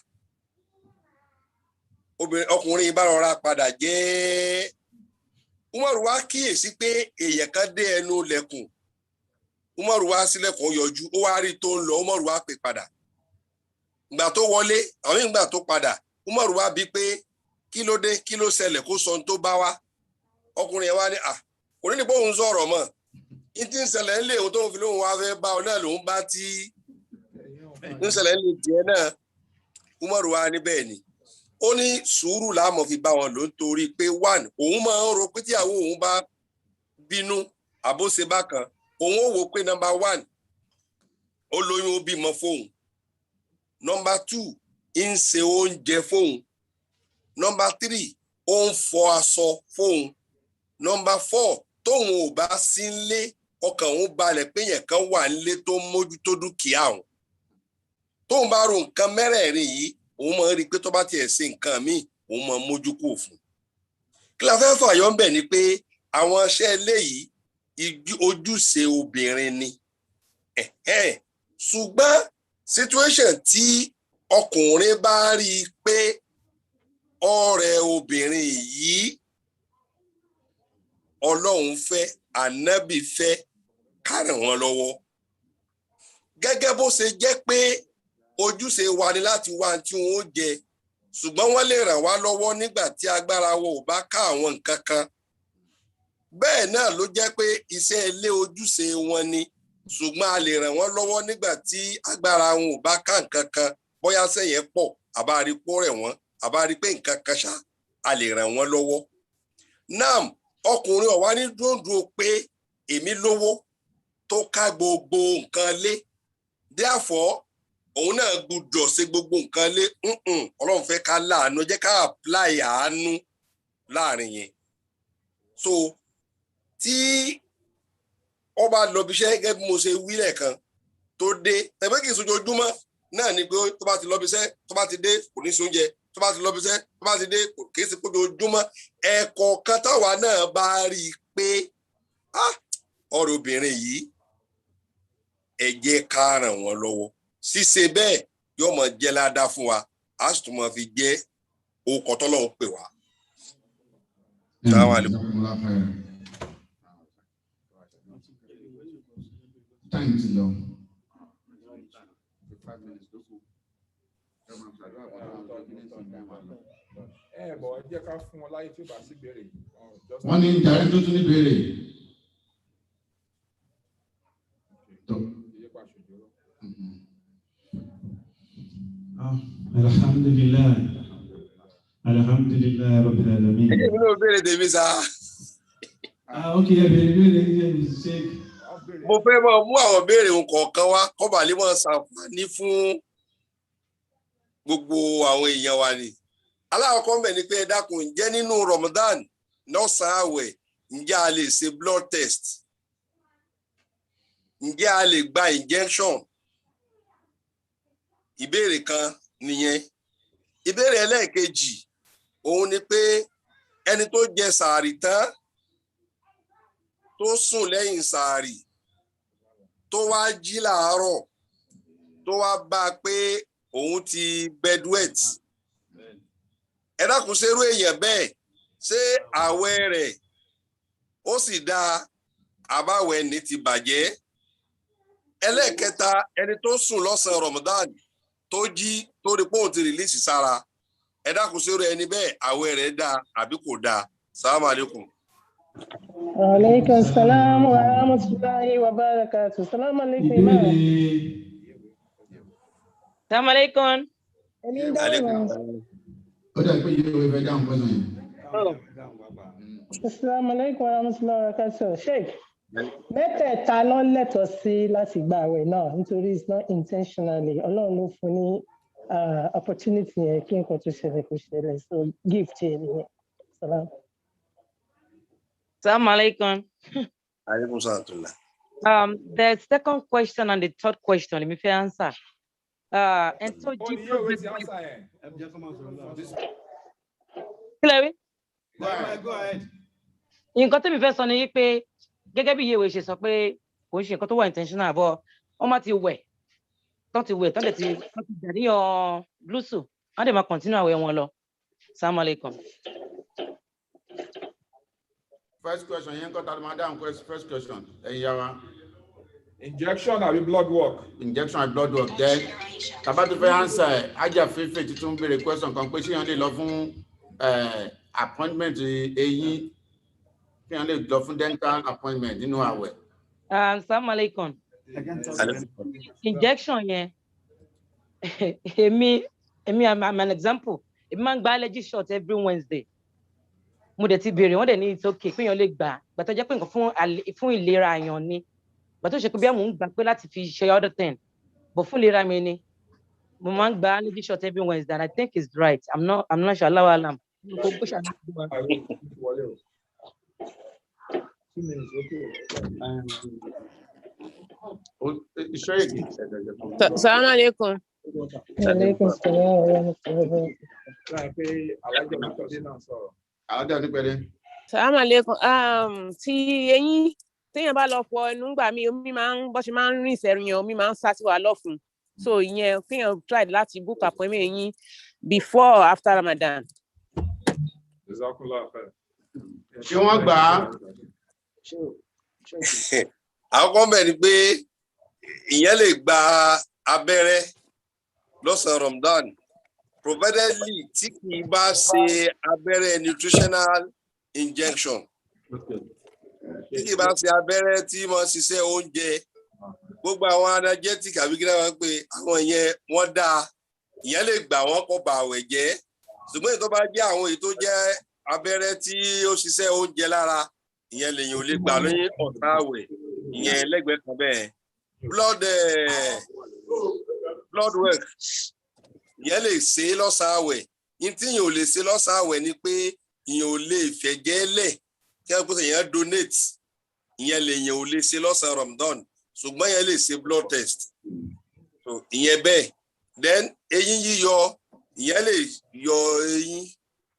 ọkùnrin bá rọra padà jẹ́ Umaru wá kíyèsí pé èèyàn kan dé ẹnu lẹ̀kùn Umaru wá sílẹ̀kùn yọjú ó wá rí tó ń lọ Umaru wá pè padà ìgbà tó wọlé àwọn ìgbà tó padà Umaru wá bí pé kí ló dé kí ló ṣẹlẹ̀ kó sọ ohun tó bá wá ọkùnrin yẹn wá ní kò ní ní bóun sọ̀rọ̀ mọ́ ní tí ń ṣẹlẹ̀ ń lé òun tó ń fi lóun wá fẹ́ bá ọ náà lòun bá tí ń ṣẹlẹ̀ ń lè tiẹ̀ náà Umaru wá ní bẹ́ẹ̀ ni ó ní sùúrù láàmú fi bá wọn lò ń torí pé one òun máa ń ro pé tíyàwó òun bá bínú àbóṣe bákan òun ó wò pé number one ó lóyún ó bímọ fóun number two ń ṣe oúnjẹ fóun. Number 3, ó ń fọ aṣọ fóun. Number 4, tóun ò bá sí nílé ọkàn òun balẹ̀ pé yẹn kan wà nílé tó ń mójútó dúkìá òun. Tóun bá ro nǹkan mẹ́rẹ̀ẹ̀rin yìí, òun máa rí i pé tó bá tiẹ̀ ṣe nǹkan míì, òun máa mójú kúrò fún. Kí la fẹ́ fàyọ ń bẹ̀ ni pé àwọn iṣẹ́ eléyìí ojúṣe obìnrin ni. Ṣùgbọ́n situation tí ọkùnrin bá rí i pé ọ̀rẹ́ obìnrin yìí Ọlọ́run fẹ́, Ànábì fẹ́ ká ràn wọ́n lọ́wọ́. Gẹ́gẹ́ bó ṣe jẹ́ pé ojúṣe wa ni láti wá tí wọ́n ó jẹ, ṣùgbọ́n wọ́n lè ràn wá lọ́wọ́ nígbà tí agbára wọn ò bá ká àwọn nǹkan kan. Bẹ́ẹ̀ náà ló jẹ́ pé iṣẹ́ ilé ojúṣe wọn ni, ṣùgbọ́n a lè ràn wọ́n lọ́wọ́ nígbà tí agbára wọn ò bá ká nǹkan kan, bóyá sẹ́yìn pọ̀, àbá rí pọ́ rẹ̀ wọ́n, àbá rí pé nǹkan kan ṣá, a lè ràn wọ́n lọ́wọ́. Nam ọkùnrin ọ̀wá ní dúndùn pé èmi lówó tó ká gbogbo nǹkan lé, therefore òun náà gbọ́dọ̀ ṣe gbogbo nǹkan lé. Ọlọ́run fẹ́ ká láàánú, jẹ́ ká apply àánú láàrin yẹn. So tí ọba lọ bí iṣẹ́ gẹ́gẹ́ bí mo ṣe wí lẹ́ẹ̀kan tó dé, tẹ̀gbé kì í sojoojúmọ́ náà ni pé tó bá ti lọ bí iṣẹ́, tó bá ti dé kò ní sí oúnjẹ, tó bá ti lọ bí iṣẹ́, tó bá ti dé kì í ṣe ojoojúmọ́. Ẹ̀ẹ̀kọ̀ọ̀kan táwa náà bá rí i pé ọ̀rọ̀ obìnrin yìí ẹ jẹ́ ká ràn wọ́n lọ́wọ́. Ṣíṣe bẹ́ẹ̀ yóò máa jẹ́ ládàá fún wa, a sì tún máa fi jẹ́ orúkọ tọ́lọ́run pè wá. Time to go. Bọ̀ ẹ jẹ́ ká fún wọn láyé tí ó bá sí béèrè. Wọ́n ní ìdarí tó tún ní béèrè. Alhamdulillah. Alhamdulillah Rabbil Alamin. Ẹ̀jẹ̀ mi ló béèrè tèmi sá. Okay, ẹ béèrè yẹn ṣe. Mo fẹ́ máa mú àwọn béèrè kọ̀ọ̀kan wá kọ́ba lè máa ṣàǹfààní fún gbogbo àwọn èèyàn wa ni. Alákọ̀ọ́kọ́ ń bẹ̀ ni pé ẹ dákun, ǹjẹ́ nínú Ramadan lọ́sàn-án àwẹ̀ ǹjẹ́ a lè ṣe blood test? Ǹjẹ́ a lè gba injection? Ìbéèrè kan nìyẹn. Ìbéèrè ẹlẹ́ẹ̀kejì òun ni pé ẹni tó jẹ sàárì tán tó sùn lẹ́yìn sàárì tó wá jí làárọ̀ tó wá bá a pé òun ti bedwet. Ẹ dákun, ṣerú èèyàn bẹ́ẹ̀ ṣé àwẹ̀ rẹ̀ ó sì dáa àbáwẹ̀ ní ti bàjẹ́? Ẹlẹ́ẹ̀kẹta, ẹni tó sùn lọ́sàn-án Ramadan tó jí tó rí pé òun ti rìlíìsì sára, ẹ dákun, ṣerú ẹni bẹ́ẹ̀ àwẹ̀ rẹ̀ dáa àbí kò dáa? Assalamu alaikum. Alaikum salam wa rahmatullahi wa barakatuh. Assalamu alaikum. Assalamu alaikum. Ó dà pé yóò fẹ́ dáhùn pẹ́ náà. Assalamu alaikum wa rahmatullahi wa barakatuh. Sheikh, mẹ́tẹ̀ẹ̀ta ló lẹ́tọ̀ọ́ sí láti gba àwẹ̀ náà nítorí it's not intentionally. Ọlọ́run ló fún ní opportunity yẹn kí nǹkan tó ṣẹlẹ̀ kó ṣẹlẹ̀, so gift yẹn nìyẹn. Salam. Assalamu alaikum. Alaikum salam. The second question and the third question, let me answer. And so Go ahead. nǹkan tí mi fẹ́ sọ ni pé gẹ́gẹ́ bí Yèwé ṣe sọ pé kò ń ṣe nǹkan tó wà intentional, bọ́ wọ́n máa ti wẹ̀ tán ti jàdíyàn blúsù wọ́n dẹ̀ máa continue àwẹ̀ wọn lọ. Assalamu alaikum. First question, yẹn kọ́ tàbí madam, first question, ẹ̀yin yá wa. Injection àbí blood work? Injection àbí blood work. Then tàbá tó fẹ́ answer ẹ̀, ajá fífẹ́ tuntun béèrè question kan pé ṣé yẹn lè lọ fún appointment eyín, ṣé yẹn lè lọ fún dental appointment nínú àwẹ̀? Assalamu alaikum. Injection yẹn, èmi I'm an example. Èmi máa ń gba allergy shot every Wednesday. Mo dẹ̀ ti béèrè, wọ́n dẹ̀ ní it's okay pé èèyàn lè gbà tó jẹ́ pé nǹkan fún ìlera èèyàn ni. Gbà tó ṣe pé bí àwọn ń gbà pé láti fi ṣe other thing, but fún ìlera mi ni. mo máa ń gba energy shot every Wednesday and I think it's right. I'm not sure. Allahu alam. Kò bó ṣàná sí wa. 2 minutes, okay. Assalamu alaikum. Alaikum salaam wa rahmatullahi. Láì pé alájọ Mọ́tọ́dé náà sọ̀rọ̀. Alájà Adúpẹ́lẹ́. Assalamu alaikum. Tí eyín téèyàn bá lọ fọ ẹnu ńgbà mí omi máa ń bọ́ ṣe máa ń rìn sẹ́rù yẹn omi máa ń sá sí wa lọ́fun. So ìyẹn kéèyàn try láti book appointment eyín before or after Ramadan. Jazakallah khair. Ṣé wọ́n gbà á? Àwọn kan bẹ̀ ni pé ìyẹn lè gba abẹ́rẹ́ lọ́sàn-án Ramadan providedly tí kì í bá ṣe abẹ́rẹ́ nutritional injection. Tí kì í bá ṣe abẹ́rẹ́ tí wọ́n ṣiṣẹ́ oúnjẹ gbogbo àwọn energetic àbí kí wọ́n pè àwọn yẹn wọ́n dáa ìyẹn lè gbà wọ́n kó ba àwẹ̀ jẹ́ ṣùgbọ́n èyí tó bá jẹ́ àwọn èyí tó jẹ́ abẹ́rẹ́ tí ó ṣiṣẹ́ oúnjẹ lára ìyẹn lèyìn ò lè gbà lóyún ọ̀sán àwẹ̀ ìyẹn lẹ́gbẹ̀ẹ́ kan bẹ́ẹ̀ blood work ìyẹn lè ṣe lọ́sàn-án àwẹ̀ ní tí ìyẹn ò lè ṣe lọ́sàn-án àwẹ̀ ni pé ìyẹn ò lè fẹ̀jẹ̀ lẹ̀ kí wọ́n pèsè ìyẹn donate ìyẹn lèyìn ò lè ṣe lọ́sàn-án Ramadan ṣùgbọ́n ìyẹn lè ṣe blood test so ìyẹn bẹ́ẹ̀ then eyín yíyọ ìyẹn lè yọ eyín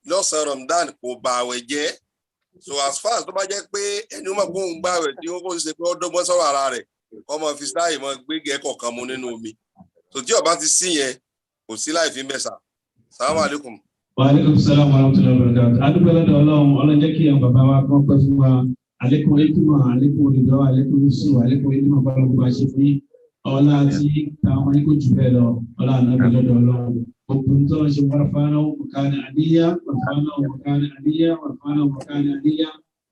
lọ́sàn-án Ramadan kò bà àwẹ̀ jẹ́ so as far as tó bá jẹ́ pé ẹni ó máa kó ń gbà àwẹ̀ tí ó kó ṣe pé ó dọ́gbọ́n sọ̀rọ̀ ara rẹ̀ kọ́ máa fi sáàyè máa gbé gẹ̀ẹ́kọ̀ kan mu nínú omi so tí ó bá ti sí yẹn kò sí láì fi mẹ́sà salamu alaikum. Wa alaikum salam wa rahmatullahi wa barakatuh. Adúpẹ́ lọ́dọ̀ Ọlọ́run jẹ́ kí àwọn bàbá wa kọ́ pẹ́ fún wa àlékún ìtumọ̀ àlékún olùdọ́ àlékún ìṣù àlékún ìtumọ̀ bọ́lọ́gbọ́ bá ṣe fún ọlá tí táwọn ní kò jù bẹ́ẹ̀ lọ ọlá ànábì lọ́dọ̀ Ọlọ́run gbogbo tó ń ṣe wàfáàná mọ̀kánì àníyá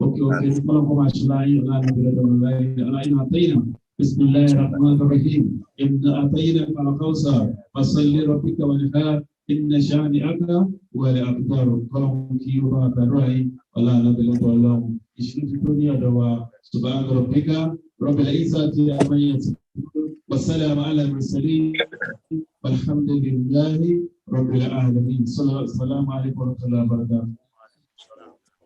òkè bọ́lọ́gbọ́ bá ṣe láyé ọlá ànábì lọ́dọ̀ ọlá iná àtẹ́yìnà بسم الله الرحمن الرحيم إنا أعطيناك الكوثر فصل لربك وانحر إن شانئك هو الأبتر قوم كيوبا برأي ولا نبي الله يشرك الدنيا دوا سبحان ربك رب العزة عما يصفون والسلام على المرسلين والحمد لله رب العالمين السلام عليكم ورحمة الله وبركاته